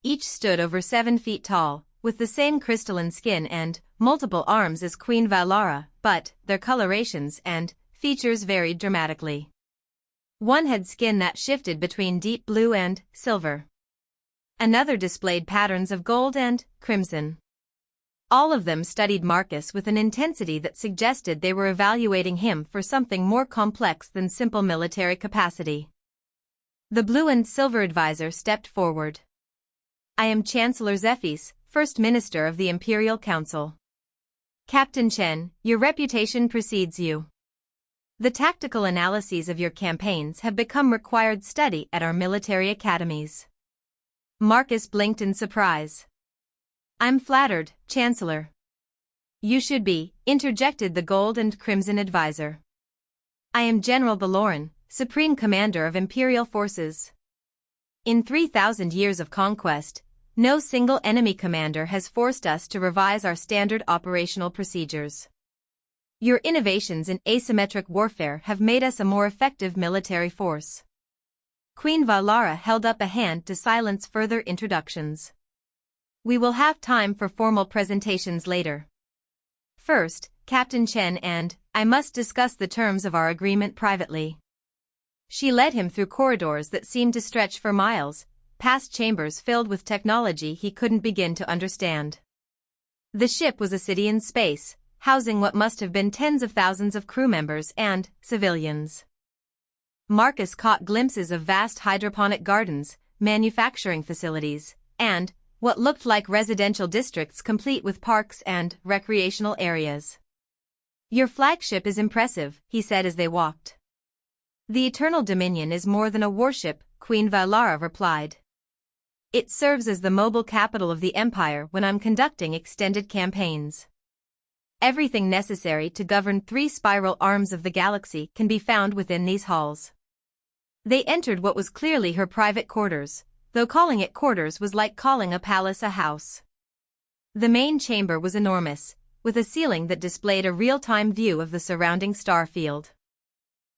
Each stood over 7 feet tall, with the same crystalline skin and multiple arms as Queen Valara, but their colorations and features varied dramatically. One had skin that shifted between deep blue and silver. Another displayed patterns of gold and crimson. All of them studied Marcus with an intensity that suggested they were evaluating him for something more complex than simple military capacity. The blue and silver advisor stepped forward. "I am Chancellor Zephys, First Minister of the Imperial Council. Captain Chen, your reputation precedes you. The tactical analyses of your campaigns have become required study at our military academies." Marcus blinked in surprise. "I'm flattered, Chancellor." "You should be," interjected the gold and crimson advisor. "I am General Baloran, Supreme Commander of Imperial Forces. In 3,000 years of conquest, no single enemy commander has forced us to revise our standard operational procedures. Your innovations in asymmetric warfare have made us a more effective military force." Queen Valara held up a hand to silence further introductions. "We will have time for formal presentations later. First, Captain Chen and I must discuss the terms of our agreement privately." She led him through corridors that seemed to stretch for miles, past chambers filled with technology he couldn't begin to understand. The ship was a city in space, housing what must have been tens of thousands of crew members and civilians. Marcus caught glimpses of vast hydroponic gardens, manufacturing facilities, and what looked like residential districts complete with parks and recreational areas. "Your flagship is impressive," he said as they walked. "The Eternal Dominion is more than a warship," Queen Valara replied. "It serves as the mobile capital of the Empire when I'm conducting extended campaigns. Everything necessary to govern 3 spiral arms of the galaxy can be found within these halls." They entered what was clearly her private quarters, though calling it quarters was like calling a palace a house. The main chamber was enormous, with a ceiling that displayed a real-time view of the surrounding star field.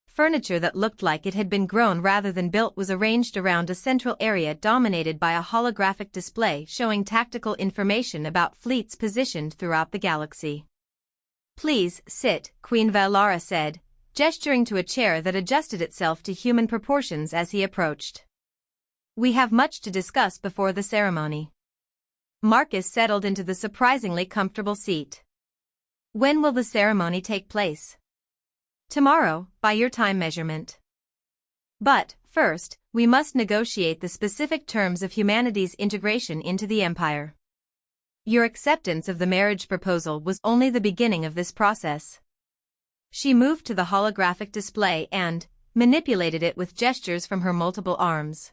Furniture that looked like it had been grown rather than built was arranged around a central area dominated by a holographic display showing tactical information about fleets positioned throughout the galaxy. "Please sit," Queen Valara said, gesturing to a chair that adjusted itself to human proportions as he approached. "We have much to discuss before the ceremony." Marcus settled into the surprisingly comfortable seat. "When will the ceremony take place?" "Tomorrow, by your time measurement. But, first, we must negotiate the specific terms of humanity's integration into the Empire." Your acceptance of the marriage proposal was only the beginning of this process. She moved to the holographic display and manipulated it with gestures from her multiple arms.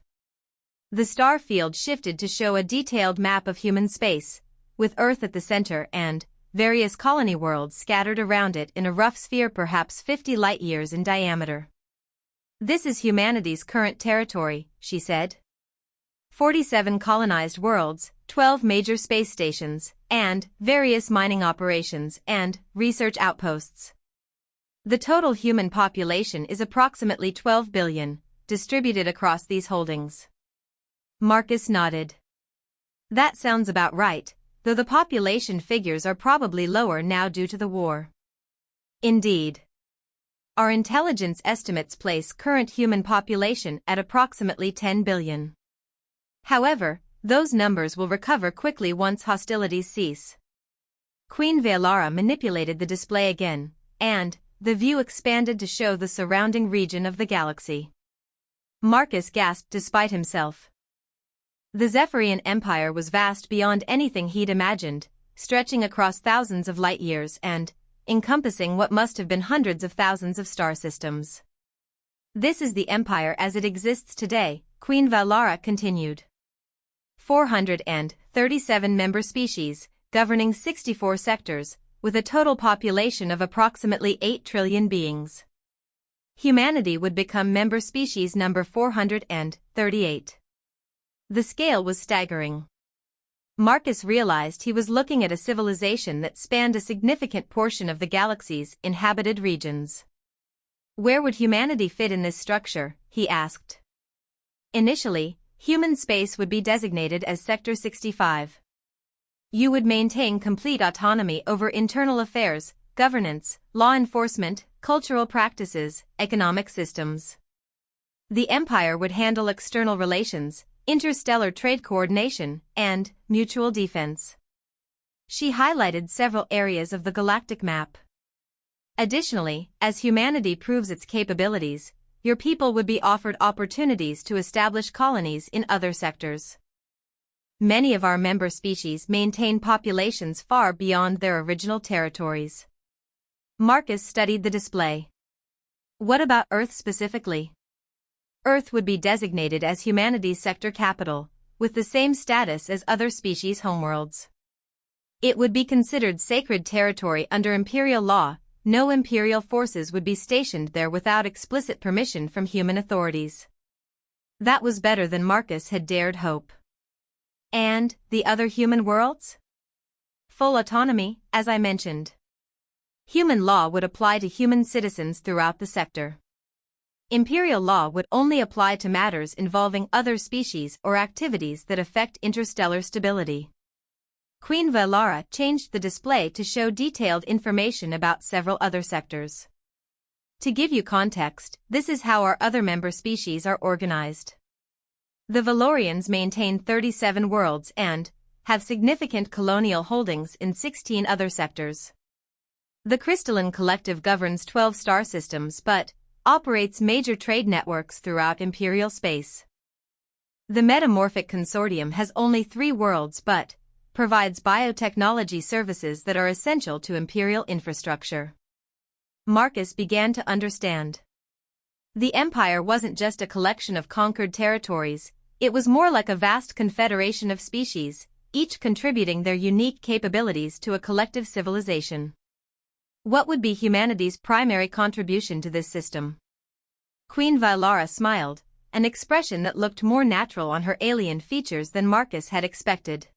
The star field shifted to show a detailed map of human space, with Earth at the center and various colony worlds scattered around it in a rough sphere perhaps 50 light-years in diameter. This is humanity's current territory, she said. 47 colonized worlds, 12 major space stations, and various mining operations and research outposts. The total human population is approximately 12 billion, distributed across these holdings. Marcus nodded. That sounds about right, though the population figures are probably lower now due to the war. Indeed. Our intelligence estimates place current human population at approximately 10 billion. However, those numbers will recover quickly once hostilities cease. Queen Valara manipulated the display again, and the view expanded to show the surrounding region of the galaxy. Marcus gasped despite himself. The Zephyrian Empire was vast beyond anything he'd imagined, stretching across thousands of light-years and encompassing what must have been hundreds of thousands of star systems. This is the Empire as it exists today, Queen Valara continued. 437 member species, governing 64 sectors, with a total population of approximately 8 trillion beings. Humanity would become member species number 438. The scale was staggering. Marcus realized he was looking at a civilization that spanned a significant portion of the galaxy's inhabited regions. Where would humanity fit in this structure, he asked. Initially, human space would be designated as Sector 65. You would maintain complete autonomy over internal affairs, governance, law enforcement, cultural practices, economic systems. The Empire would handle external relations, interstellar trade coordination, and mutual defense. She highlighted several areas of the galactic map. Additionally, as humanity proves its capabilities, your people would be offered opportunities to establish colonies in other sectors. Many of our member species maintain populations far beyond their original territories. Marcus studied the display. What about Earth specifically? Earth would be designated as humanity's sector capital, with the same status as other species' homeworlds. It would be considered sacred territory under imperial law. No imperial forces would be stationed there without explicit permission from human authorities. That was better than Marcus had dared hope. And the other human worlds? Full autonomy, as I mentioned. Human law would apply to human citizens throughout the sector. Imperial law would only apply to matters involving other species or activities that affect interstellar stability. Queen Valara changed the display to show detailed information about several other sectors. To give you context, this is how our other member species are organized. The Valorians maintain 37 worlds and have significant colonial holdings in 16 other sectors. The Crystalline Collective governs 12 star systems but operates major trade networks throughout imperial space. The Metamorphic Consortium has only 3 worlds but provides biotechnology services that are essential to imperial infrastructure. Marcus began to understand. The Empire wasn't just a collection of conquered territories, it was more like a vast confederation of species, each contributing their unique capabilities to a collective civilization. What would be humanity's primary contribution to this system? Queen Valara smiled, an expression that looked more natural on her alien features than Marcus had expected.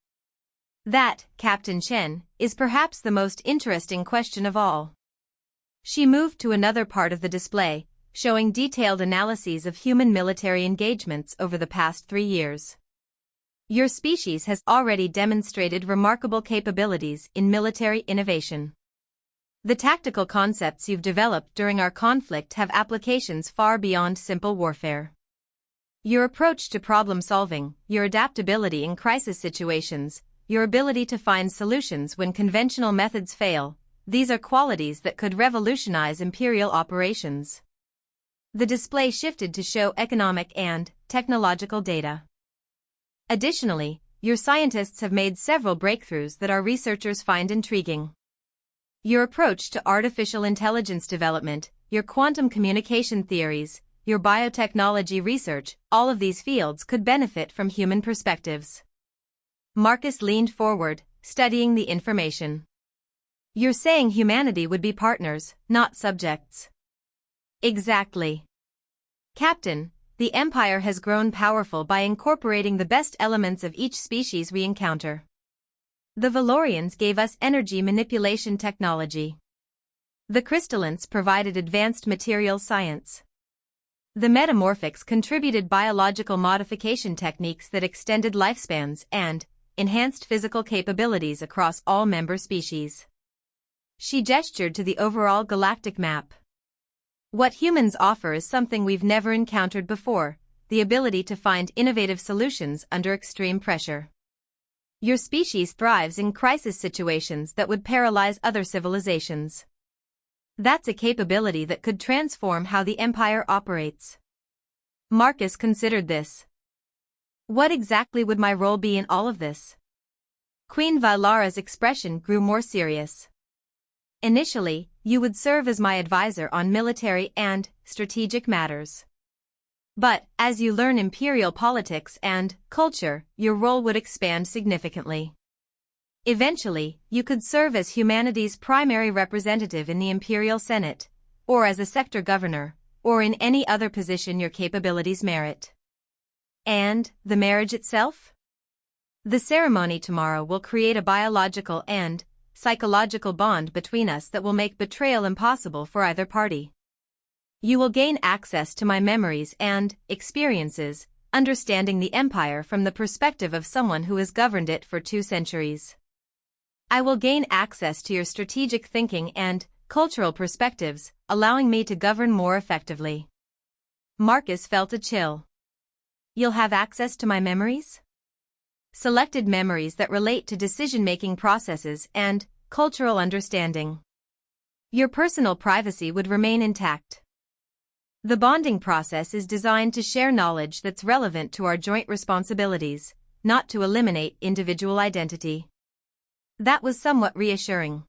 That, Captain Chen, is perhaps the most interesting question of all. She moved to another part of the display, showing detailed analyses of human military engagements over the past 3 years. Your species has already demonstrated remarkable capabilities in military innovation. The tactical concepts you've developed during our conflict have applications far beyond simple warfare. Your approach to problem solving, your adaptability in crisis situations, your ability to find solutions when conventional methods fail, these are qualities that could revolutionize imperial operations. The display shifted to show economic and technological data. Additionally, your scientists have made several breakthroughs that our researchers find intriguing. Your approach to artificial intelligence development, your quantum communication theories, your biotechnology research, all of these fields could benefit from human perspectives. Marcus leaned forward, studying the information. You're saying humanity would be partners, not subjects. Exactly. Captain, the Empire has grown powerful by incorporating the best elements of each species we encounter. The Valorians gave us energy manipulation technology. The Crystallants provided advanced material science. The Metamorphics contributed biological modification techniques that extended lifespans and enhanced physical capabilities across all member species. She gestured to the overall galactic map. What humans offer is something we've never encountered before, the ability to find innovative solutions under extreme pressure. Your species thrives in crisis situations that would paralyze other civilizations. That's a capability that could transform how the Empire operates. Marcus considered this. What exactly would my role be in all of this? Queen Vylara's expression grew more serious. Initially, you would serve as my advisor on military and strategic matters. But, as you learn imperial politics and culture, your role would expand significantly. Eventually, you could serve as humanity's primary representative in the Imperial Senate, or as a sector governor, or in any other position your capabilities merit. And, the marriage itself? The ceremony tomorrow will create a biological and psychological bond between us that will make betrayal impossible for either party. You will gain access to my memories and experiences, understanding the Empire from the perspective of someone who has governed it for 2 centuries. I will gain access to your strategic thinking and cultural perspectives, allowing me to govern more effectively. Marcus felt a chill. You'll have access to my memories? Selected memories that relate to decision-making processes and cultural understanding. Your personal privacy would remain intact. The bonding process is designed to share knowledge that's relevant to our joint responsibilities, not to eliminate individual identity. That was somewhat reassuring.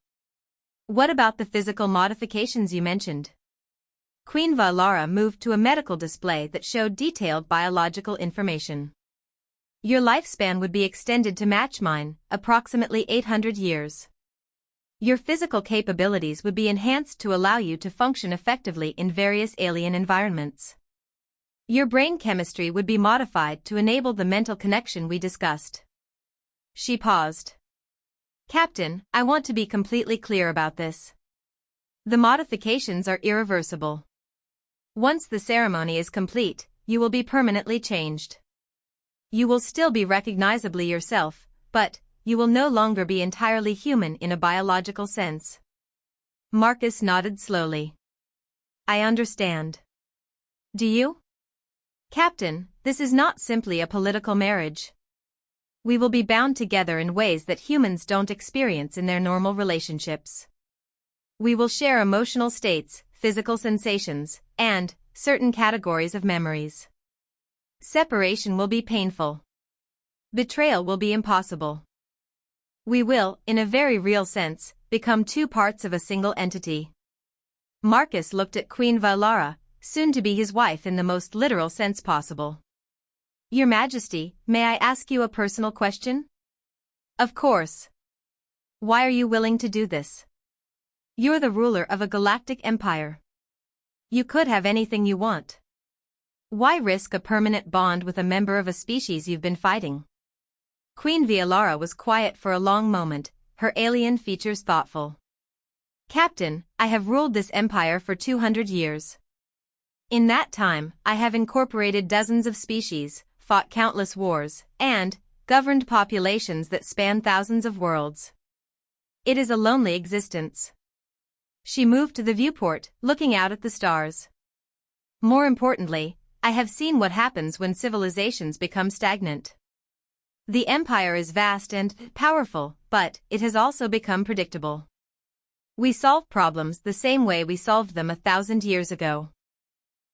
What about the physical modifications you mentioned? Queen Vylara moved to a medical display that showed detailed biological information. Your lifespan would be extended to match mine, approximately 800 years. Your physical capabilities would be enhanced to allow you to function effectively in various alien environments. Your brain chemistry would be modified to enable the mental connection we discussed. She paused. Captain, I want to be completely clear about this. The modifications are irreversible. Once the ceremony is complete, you will be permanently changed. You will still be recognizably yourself, but you will no longer be entirely human in a biological sense. Marcus nodded slowly. I understand. Do you? Captain, this is not simply a political marriage. We will be bound together in ways that humans don't experience in their normal relationships. We will share emotional states, physical sensations, and certain categories of memories. Separation will be painful. Betrayal will be impossible. We will, in a very real sense, become 2 parts of a single entity. Marcus looked at Queen Vylara, soon to be his wife in the most literal sense possible. Your Majesty, may I ask you a personal question? Of course. Why are you willing to do this? You're the ruler of a galactic empire. You could have anything you want. Why risk a permanent bond with a member of a species you've been fighting? Queen Vylara was quiet for a long moment, her alien features thoughtful. Captain, I have ruled this empire for 200 years. In that time, I have incorporated dozens of species, fought countless wars, and governed populations that span thousands of worlds. It is a lonely existence. She moved to the viewport, looking out at the stars. More importantly, I have seen what happens when civilizations become stagnant. The empire is vast and powerful, but it has also become predictable. We solve problems the same way we solved them 1,000 years ago.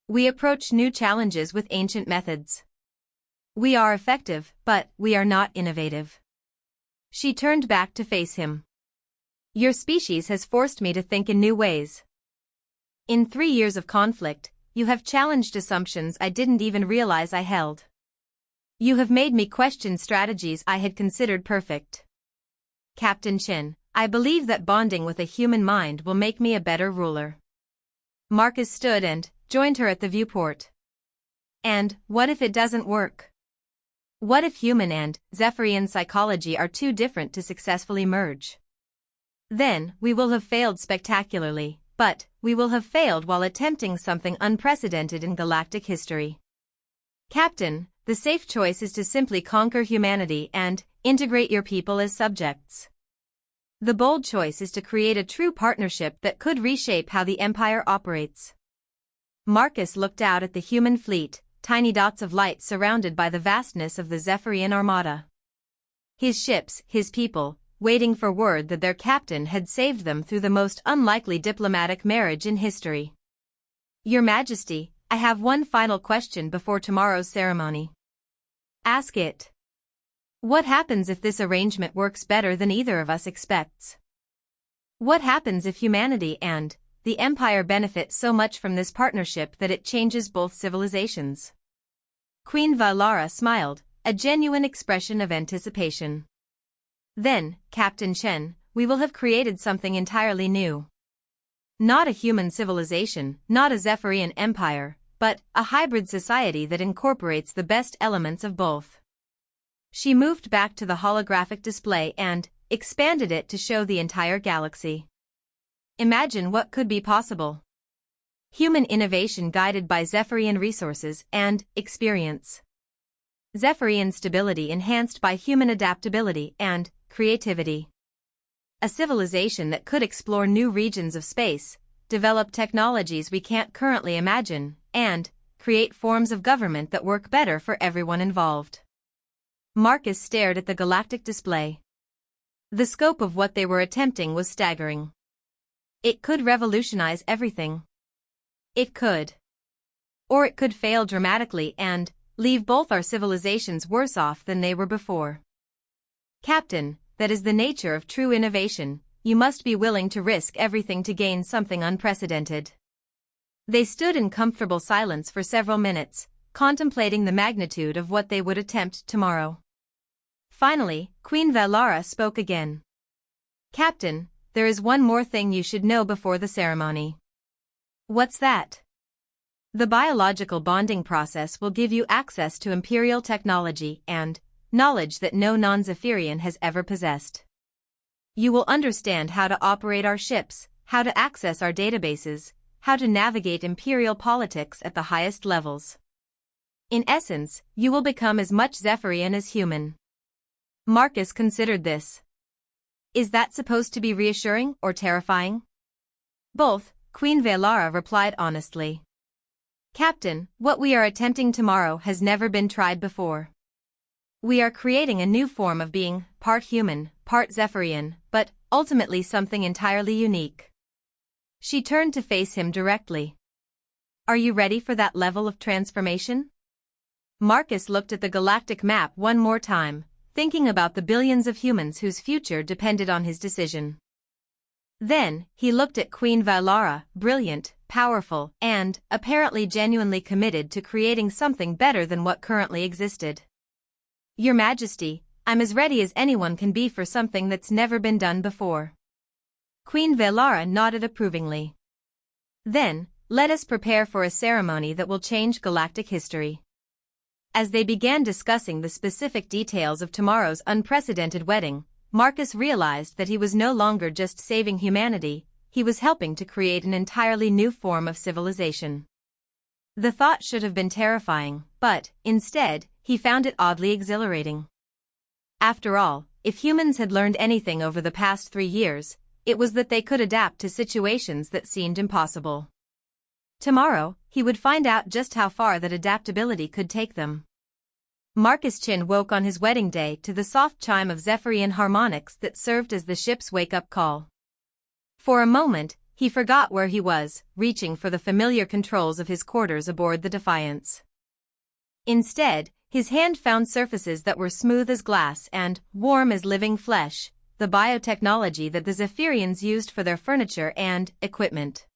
We approach new challenges with ancient methods. We are effective, but we are not innovative. She turned back to face him. Your species has forced me to think in new ways. In 3 years of conflict, you have challenged assumptions I didn't even realize I held. You have made me question strategies I had considered perfect. Captain Chen, I believe that bonding with a human mind will make me a better ruler. Marcus stood and joined her at the viewport. And what if it doesn't work? What if human and Zephyrian psychology are too different to successfully merge? Then, we will have failed spectacularly, but we will have failed while attempting something unprecedented in galactic history. Captain, the safe choice is to simply conquer humanity and integrate your people as subjects. The bold choice is to create a true partnership that could reshape how the Empire operates. Marcus looked out at the human fleet, tiny dots of light surrounded by the vastness of the Zephyrian armada. His ships, his people, waiting for word that their captain had saved them through the most unlikely diplomatic marriage in history. Your Majesty, I have one final question before tomorrow's ceremony. Ask it. What happens if this arrangement works better than either of us expects? What happens if humanity and the Empire benefit so much from this partnership that it changes both civilizations? Queen Valara smiled, a genuine expression of anticipation. Then, Captain Chen, we will have created something entirely new. Not a human civilization, not a Zephyrian empire, but a hybrid society that incorporates the best elements of both. She moved back to the holographic display and expanded it to show the entire galaxy. Imagine what could be possible. Human innovation guided by Zephyrian resources and experience. Zephyrian stability enhanced by human adaptability and creativity. A civilization that could explore new regions of space, develop technologies we can't currently imagine, and create forms of government that work better for everyone involved. Marcus stared at the galactic display. The scope of what they were attempting was staggering. It could revolutionize everything. It could. Or it could fail dramatically and leave both our civilizations worse off than they were before. Captain, that is the nature of true innovation, you must be willing to risk everything to gain something unprecedented. They stood in comfortable silence for several minutes, contemplating the magnitude of what they would attempt tomorrow. Finally, Queen Valara spoke again. Captain, there is one more thing you should know before the ceremony. What's that? The biological bonding process will give you access to Imperial technology and knowledge that no non-Zephyrian has ever possessed. You will understand how to operate our ships, how to access our databases, how to navigate Imperial politics at the highest levels. In essence, you will become as much Zephyrian as human. Marcus considered this. Is that supposed to be reassuring or terrifying? Both, Queen Valara replied honestly. Captain, what we are attempting tomorrow has never been tried before. We are creating a new form of being, part human, part Zephyrian, but ultimately something entirely unique. She turned to face him directly. Are you ready for that level of transformation? Marcus looked at the galactic map one more time, thinking about the billions of humans whose future depended on his decision. Then, he looked at Queen Valara, brilliant, powerful, and apparently genuinely committed to creating something better than what currently existed. Your Majesty, I'm as ready as anyone can be for something that's never been done before. Queen Valara nodded approvingly. Then, let us prepare for a ceremony that will change galactic history. As they began discussing the specific details of tomorrow's unprecedented wedding, Marcus realized that he was no longer just saving humanity, he was helping to create an entirely new form of civilization. The thought should have been terrifying, but, instead, he found it oddly exhilarating. After all, if humans had learned anything over the past 3 years, it was that they could adapt to situations that seemed impossible. Tomorrow, he would find out just how far that adaptability could take them. Marcus Chin woke on his wedding day to the soft chime of Zephyrian harmonics that served as the ship's wake-up call. For a moment, he forgot where he was, reaching for the familiar controls of his quarters aboard the Defiance. Instead, His hand found surfaces that were smooth as glass and warm as living flesh, the biotechnology that the Zephyrians used for their furniture and equipment.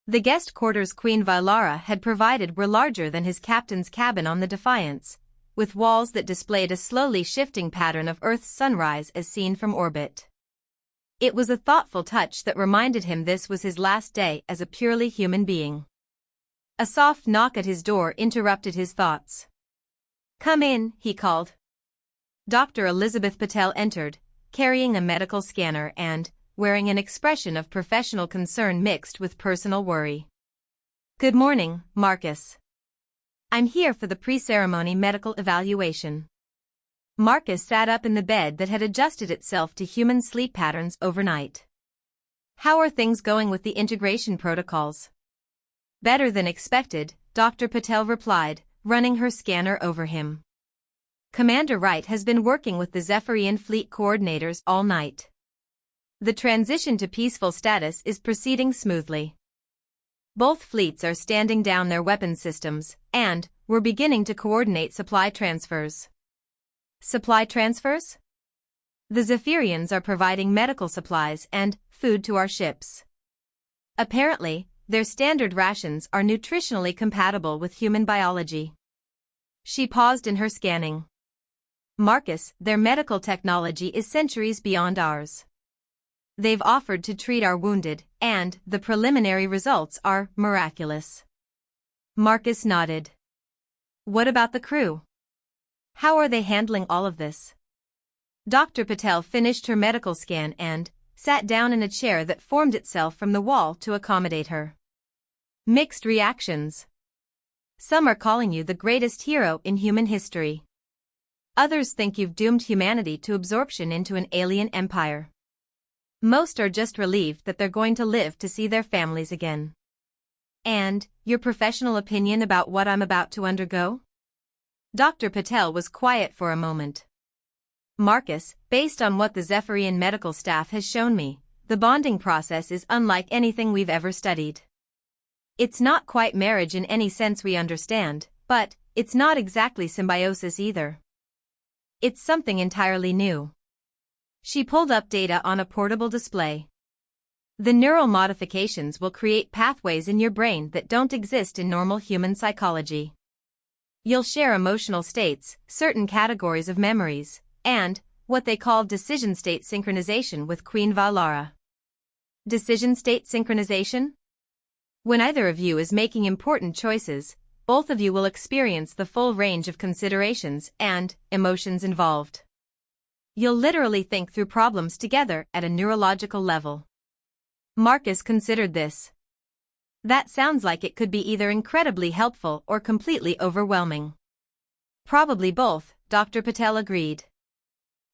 The guest quarters Queen Vylara had provided were larger than his captain's cabin on the Defiance, with walls that displayed a slowly shifting pattern of Earth's sunrise as seen from orbit. It was a thoughtful touch that reminded him this was his last day as a purely human being. A soft knock at his door interrupted his thoughts. "Come in," he called. Dr. Elizabeth Patel entered, carrying a medical scanner and wearing an expression of professional concern mixed with personal worry. "Good morning, Marcus. I'm here for the pre-ceremony medical evaluation." Marcus sat up in the bed that had adjusted itself to human sleep patterns overnight. "How are things going with the integration protocols?" "Better than expected," Dr. Patel replied, running her scanner over him. "Commander Wright has been working with the Zephyrian fleet coordinators all night. The transition to peaceful status is proceeding smoothly. Both fleets are standing down their weapon systems, and we're beginning to coordinate supply transfers." "Supply transfers?" "The Zephyrians are providing medical supplies and food to our ships. Apparently, their standard rations are nutritionally compatible with human biology." She paused in her scanning. "Marcus, their medical technology is centuries beyond ours. They've offered to treat our wounded, and the preliminary results are miraculous." Marcus nodded. "What about the crew? How are they handling all of this?" Dr. Patel finished her medical scan and sat down in a chair that formed itself from the wall to accommodate her. "Mixed reactions. Some are calling you the greatest hero in human history. Others think you've doomed humanity to absorption into an alien empire. Most are just relieved that they're going to live to see their families again." "And your professional opinion about what I'm about to undergo?" Dr. Patel was quiet for a moment. "Marcus, based on what the Zephyrian medical staff has shown me, the bonding process is unlike anything we've ever studied. It's not quite marriage in any sense we understand, but it's not exactly symbiosis either. It's something entirely new." She pulled up data on a portable display. "The neural modifications will create pathways in your brain that don't exist in normal human psychology. You'll share emotional states, certain categories of memories, and what they call decision state synchronization with Queen Vylara." Decision state synchronization? When either of you is making important choices, both of you will experience the full range of considerations and emotions involved. You'll literally think through problems together at a neurological level. Marcus considered this. That sounds like it could be either incredibly helpful or completely overwhelming. "Probably both," Dr. Patel agreed.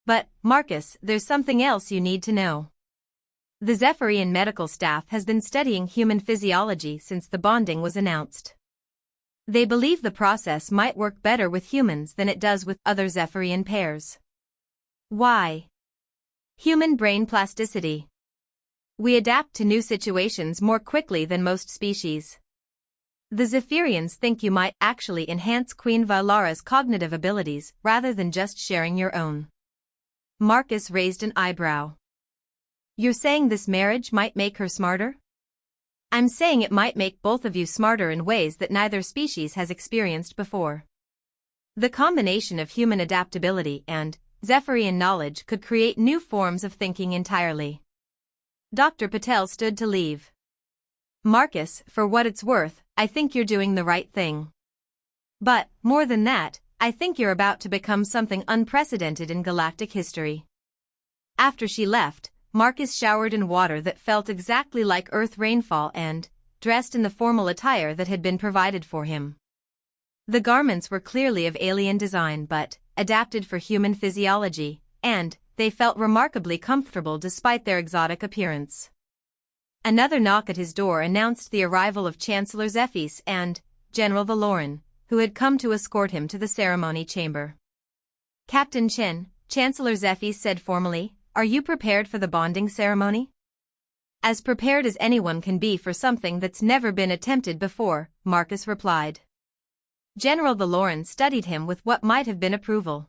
"But, Marcus, there's something else you need to know. The Zephyrian medical staff has been studying human physiology since the bonding was announced. They believe the process might work better with humans than it does with other Zephyrian pairs." "Why?" "Human brain plasticity. We adapt to new situations more quickly than most species. The Zephyrians think you might actually enhance Queen Vylara's cognitive abilities rather than just sharing your own." Marcus raised an eyebrow. "You're saying this marriage might make her smarter?" "I'm saying it might make both of you smarter in ways that neither species has experienced before. The combination of human adaptability and Zephyrian knowledge could create new forms of thinking entirely." Dr. Patel stood to leave. "Marcus, for what it's worth, I think you're doing the right thing. But, more than that, I think you're about to become something unprecedented in galactic history." After she left, Marcus showered in water that felt exactly like Earth rainfall and dressed in the formal attire that had been provided for him. The garments were clearly of alien design but adapted for human physiology, and they felt remarkably comfortable despite their exotic appearance. Another knock at his door announced the arrival of Chancellor Zephys and General Valoran, who had come to escort him to the ceremony chamber. "Captain Chen," Chancellor Zephys said formally, "are you prepared for the bonding ceremony?" "As prepared as anyone can be for something that's never been attempted before," Marcus replied. General Valoran studied him with what might have been approval.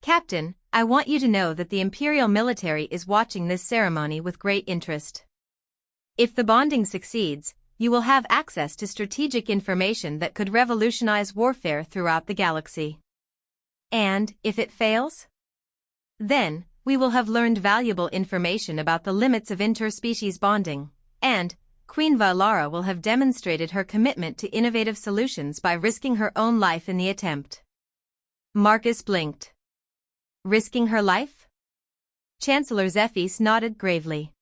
"Captain, I want you to know that the Imperial military is watching this ceremony with great interest. If the bonding succeeds, you will have access to strategic information that could revolutionize warfare throughout the galaxy. And, if it fails? Then, we will have learned valuable information about the limits of interspecies bonding, and Queen Valara will have demonstrated her commitment to innovative solutions by risking her own life in the attempt." Marcus blinked. Risking her life? Chancellor Zephys nodded gravely.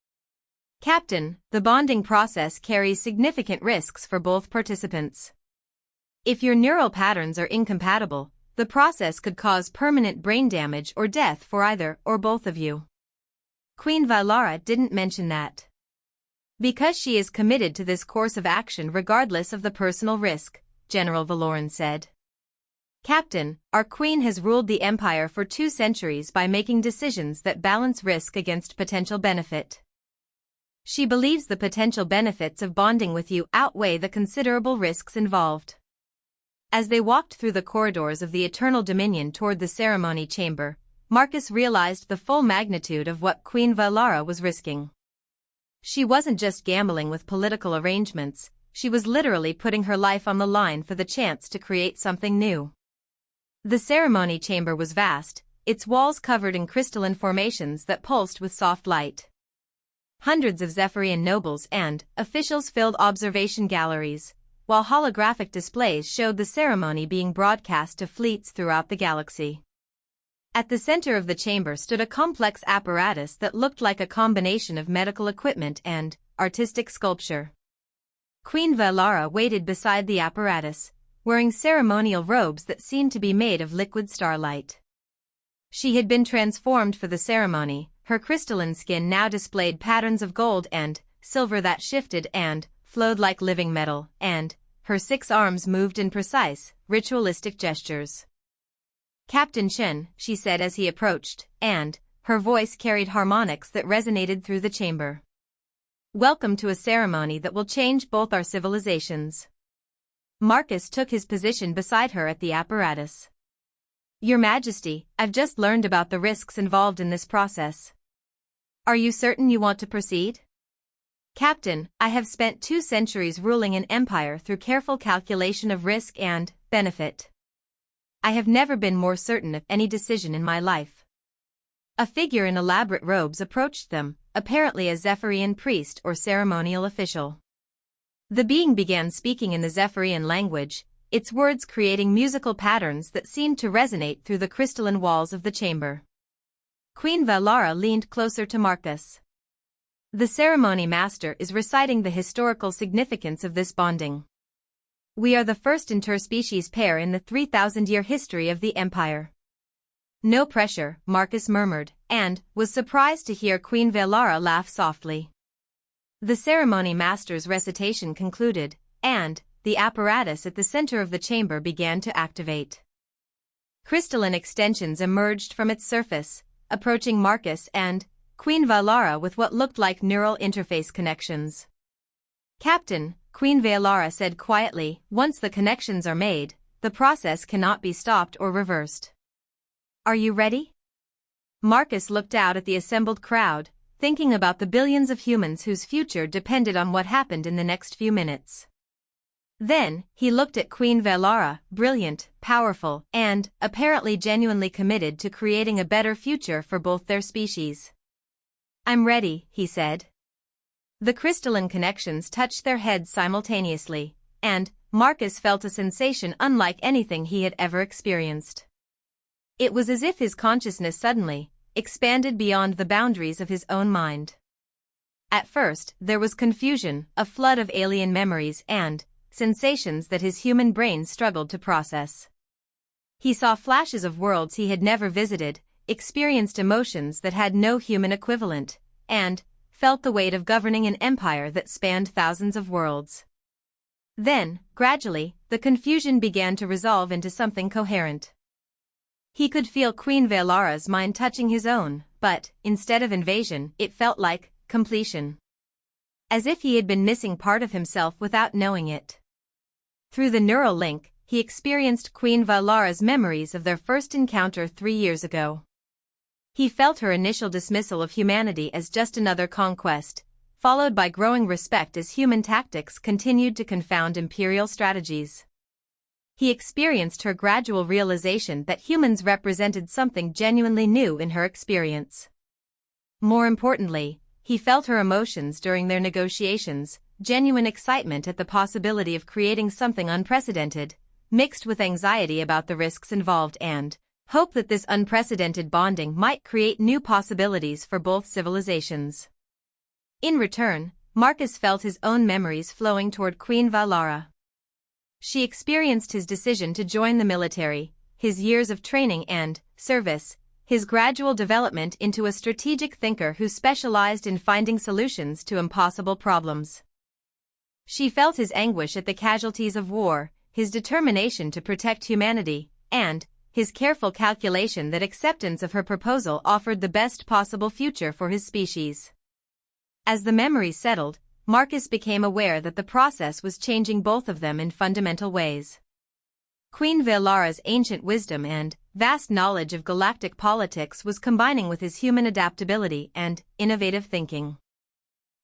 "Captain, the bonding process carries significant risks for both participants. If your neural patterns are incompatible, the process could cause permanent brain damage or death for either or both of you." Queen Valara didn't mention that. "Because she is committed to this course of action regardless of the personal risk," General Valoran said. "Captain, our queen has ruled the Empire for 2 centuries by making decisions that balance risk against potential benefit. She believes the potential benefits of bonding with you outweigh the considerable risks involved." As they walked through the corridors of the Eternal Dominion toward the ceremony chamber, Marcus realized the full magnitude of what Queen Valara was risking. She wasn't just gambling with political arrangements, she was literally putting her life on the line for the chance to create something new. The ceremony chamber was vast, its walls covered in crystalline formations that pulsed with soft light. Hundreds of Zephyrian nobles and officials filled observation galleries, while holographic displays showed the ceremony being broadcast to fleets throughout the galaxy. At the center of the chamber stood a complex apparatus that looked like a combination of medical equipment and artistic sculpture. Queen Valara waited beside the apparatus, wearing ceremonial robes that seemed to be made of liquid starlight. She had been transformed for the ceremony, her crystalline skin now displayed patterns of gold and silver that shifted and flowed like living metal, and her 6 arms moved in precise, ritualistic gestures. "Captain Shen," she said as he approached, and her voice carried harmonics that resonated through the chamber. "Welcome to a ceremony that will change both our civilizations." Marcus took his position beside her at the apparatus. "Your Majesty, I've just learned about the risks involved in this process. Are you certain you want to proceed?" "Captain, I have spent 2 centuries ruling an empire through careful calculation of risk and benefit. I have never been more certain of any decision in my life." A figure in elaborate robes approached them, apparently a Zephyrian priest or ceremonial official. The being began speaking in the Zephyrian language, its words creating musical patterns that seemed to resonate through the crystalline walls of the chamber. Queen Valara leaned closer to Marcus. "The ceremony master is reciting the historical significance of this bonding. We are the first interspecies pair in the 3,000-year history of the Empire." "No pressure," Marcus murmured, and was surprised to hear Queen Valara laugh softly. The ceremony master's recitation concluded, and the apparatus at the center of the chamber began to activate. Crystalline extensions emerged from its surface, approaching Marcus and Queen Valara with what looked like neural interface connections. "Captain," Queen Valara said quietly, "once the connections are made, the process cannot be stopped or reversed. Are you ready?" Marcus looked out at the assembled crowd, thinking about the billions of humans whose future depended on what happened in the next few minutes. Then, he looked at Queen Valara, brilliant, powerful, and apparently genuinely committed to creating a better future for both their species. "I'm ready," he said. The crystalline connections touched their heads simultaneously, and Marcus felt a sensation unlike anything he had ever experienced. It was as if his consciousness suddenly expanded beyond the boundaries of his own mind. At first, there was confusion, a flood of alien memories and sensations that his human brain struggled to process. He saw flashes of worlds he had never visited, experienced emotions that had no human equivalent, and felt the weight of governing an empire that spanned thousands of worlds. Then, gradually, the confusion began to resolve into something coherent. He could feel Queen Valara's mind touching his own, but, instead of invasion, it felt like completion. As if he had been missing part of himself without knowing it. Through the neural link, he experienced Queen Valara's memories of their first encounter 3 years ago. He felt her initial dismissal of humanity as just another conquest, followed by growing respect as human tactics continued to confound imperial strategies. He experienced her gradual realization that humans represented something genuinely new in her experience. More importantly, he felt her emotions during their negotiations, genuine excitement at the possibility of creating something unprecedented, mixed with anxiety about the risks involved and hope that this unprecedented bonding might create new possibilities for both civilizations. In return, Marcus felt his own memories flowing toward Queen Valara. She experienced his decision to join the military, his years of training and service, his gradual development into a strategic thinker who specialized in finding solutions to impossible problems. She felt his anguish at the casualties of war, his determination to protect humanity, and his careful calculation that acceptance of her proposal offered the best possible future for his species. As the memories settled, Marcus became aware that the process was changing both of them in fundamental ways. Queen Valara's ancient wisdom and vast knowledge of galactic politics was combining with his human adaptability and innovative thinking.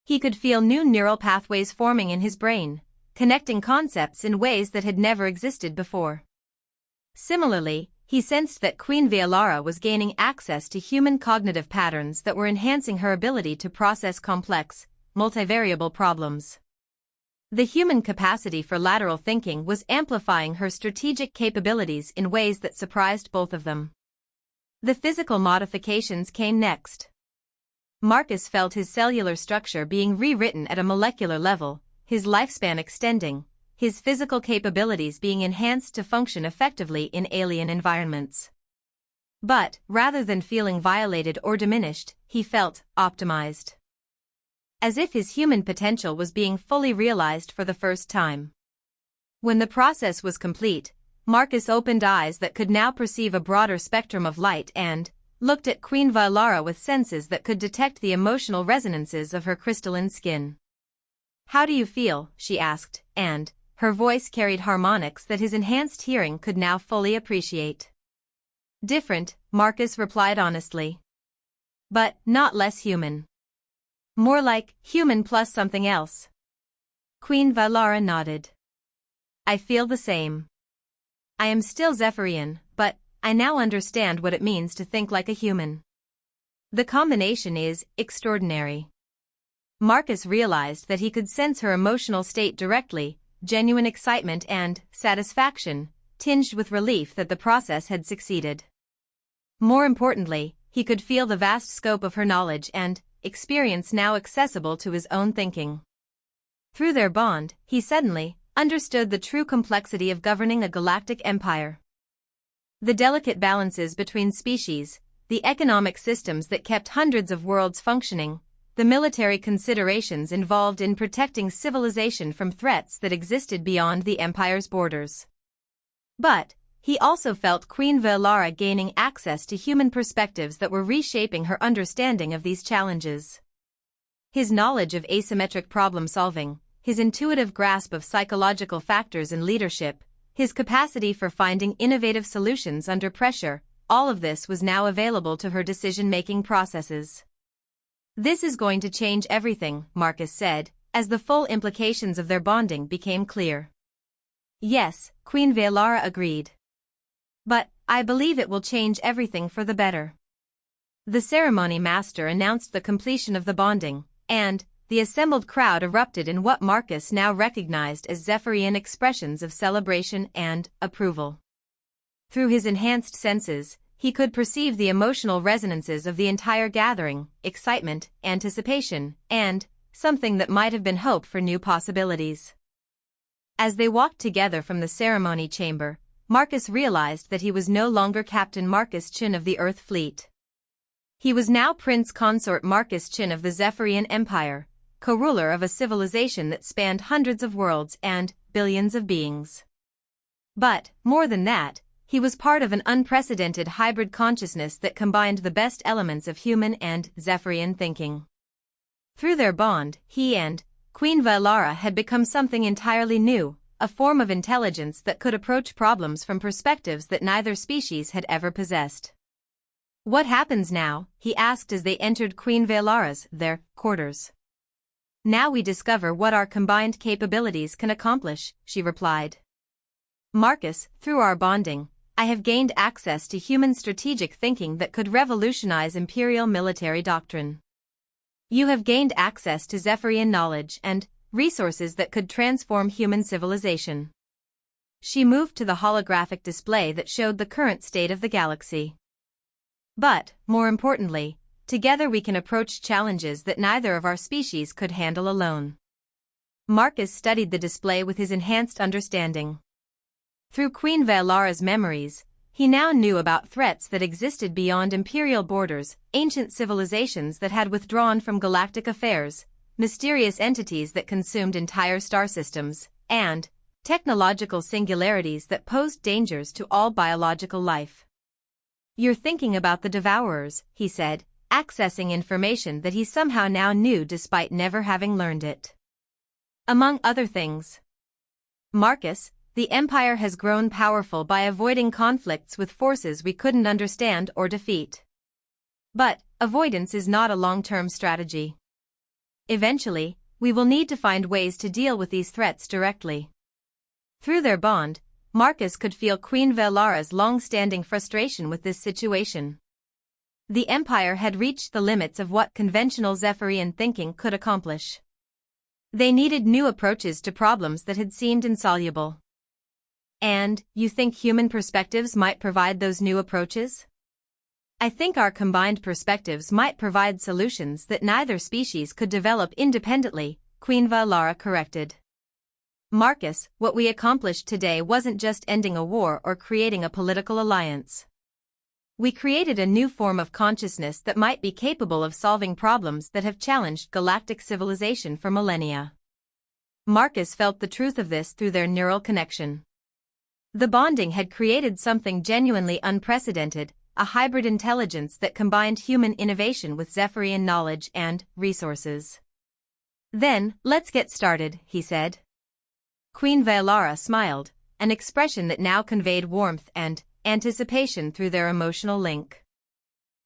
He could feel new neural pathways forming in his brain, connecting concepts in ways that had never existed before. Similarly, he sensed that Queen Valara was gaining access to human cognitive patterns that were enhancing her ability to process complex, multivariable problems. The human capacity for lateral thinking was amplifying her strategic capabilities in ways that surprised both of them. The physical modifications came next. Marcus felt his cellular structure being rewritten at a molecular level, his lifespan extending, his physical capabilities being enhanced to function effectively in alien environments. But, rather than feeling violated or diminished, he felt optimized. As if his human potential was being fully realized for the first time. When the process was complete, Marcus opened eyes that could now perceive a broader spectrum of light and looked at Queen Valara with senses that could detect the emotional resonances of her crystalline skin. "How do you feel?" she asked, and her voice carried harmonics that his enhanced hearing could now fully appreciate. "Different," Marcus replied honestly. "But not less human. More like human plus something else." Queen Valara nodded. "I feel the same. I am still Zephyrian, but I now understand what it means to think like a human. The combination is extraordinary." Marcus realized that he could sense her emotional state directly, genuine excitement and satisfaction, tinged with relief that the process had succeeded. More importantly, he could feel the vast scope of her knowledge and experience now accessible to his own thinking. Through their bond, he suddenly understood the true complexity of governing a galactic empire. The delicate balances between species, the economic systems that kept hundreds of worlds functioning, the military considerations involved in protecting civilization from threats that existed beyond the empire's borders. But he also felt Queen Valara gaining access to human perspectives that were reshaping her understanding of these challenges. His knowledge of asymmetric problem-solving, his intuitive grasp of psychological factors in leadership, his capacity for finding innovative solutions under pressure, all of this was now available to her decision-making processes. "This is going to change everything," Marcus said, as the full implications of their bonding became clear. "Yes," Queen Valara agreed. "But I believe it will change everything for the better." The ceremony master announced the completion of the bonding, and the assembled crowd erupted in what Marcus now recognized as Zephyrian expressions of celebration and approval. Through his enhanced senses, he could perceive the emotional resonances of the entire gathering, excitement, anticipation, and something that might have been hope for new possibilities. As they walked together from the ceremony chamber, Marcus realized that he was no longer Captain Marcus Chin of the Earth Fleet. He was now Prince Consort Marcus Chin of the Zephyrian Empire, co-ruler of a civilization that spanned hundreds of worlds and billions of beings. But, more than that, he was part of an unprecedented hybrid consciousness that combined the best elements of human and Zephyrian thinking. Through their bond, he and Queen Valara had become something entirely new, a form of intelligence that could approach problems from perspectives that neither species had ever possessed. "What happens now?" he asked as they entered Queen Valara's, their, quarters. "Now we discover what our combined capabilities can accomplish," she replied. "Marcus, through our bonding, I have gained access to human strategic thinking that could revolutionize imperial military doctrine. You have gained access to Zephyrian knowledge and resources that could transform human civilization." She moved to the holographic display that showed the current state of the galaxy. "But, more importantly, together we can approach challenges that neither of our species could handle alone." Marcus studied the display with his enhanced understanding. Through Queen Valara's memories, he now knew about threats that existed beyond imperial borders, ancient civilizations that had withdrawn from galactic affairs, mysterious entities that consumed entire star systems, and technological singularities that posed dangers to all biological life. "You're thinking about the Devourers," he said, accessing information that he somehow now knew despite never having learned it. "Among other things, Marcus, the Empire has grown powerful by avoiding conflicts with forces we couldn't understand or defeat. But avoidance is not a long-term strategy. Eventually, we will need to find ways to deal with these threats directly." Through their bond, Marcus could feel Queen Valara's long-standing frustration with this situation. The Empire had reached the limits of what conventional Zephyrian thinking could accomplish. They needed new approaches to problems that had seemed insoluble. "And, you think human perspectives might provide those new approaches?" "I think our combined perspectives might provide solutions that neither species could develop independently," Queen Valara corrected. "Marcus, what we accomplished today wasn't just ending a war or creating a political alliance. We created a new form of consciousness that might be capable of solving problems that have challenged galactic civilization for millennia." Marcus felt the truth of this through their neural connection. The bonding had created something genuinely unprecedented, a hybrid intelligence that combined human innovation with Zephyrian knowledge and resources. "Then, let's get started," he said. Queen Valara smiled, an expression that now conveyed warmth and anticipation through their emotional link.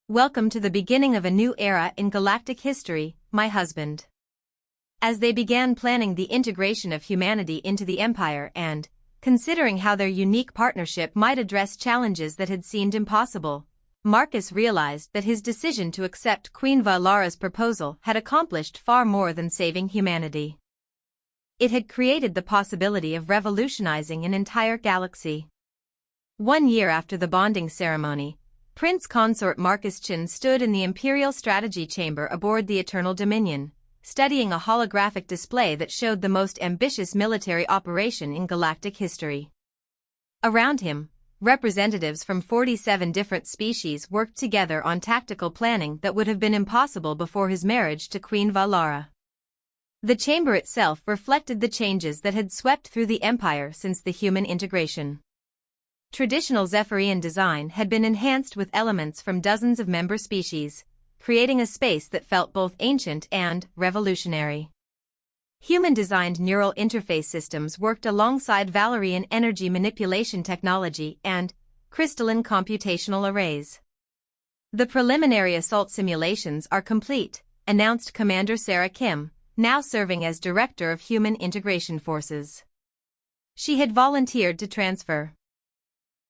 "Welcome to the beginning of a new era in galactic history, my husband." As they began planning the integration of humanity into the Empire and considering how their unique partnership might address challenges that had seemed impossible, Marcus realized that his decision to accept Queen Valara's proposal had accomplished far more than saving humanity. It had created the possibility of revolutionizing an entire galaxy. 1 year after the bonding ceremony, Prince Consort Marcus Chin stood in the Imperial Strategy Chamber aboard the Eternal Dominion, studying a holographic display that showed the most ambitious military operation in galactic history. Around him, representatives from 47 different species worked together on tactical planning that would have been impossible before his marriage to Queen Valara. The chamber itself reflected the changes that had swept through the Empire since the human integration. Traditional Zephyrian design had been enhanced with elements from dozens of member species, creating a space that felt both ancient and revolutionary. Human-designed neural interface systems worked alongside Valerian energy manipulation technology and crystalline computational arrays. "The preliminary assault simulations are complete," announced Commander Sarah Kim, now serving as Director of Human Integration Forces. She had volunteered to transfer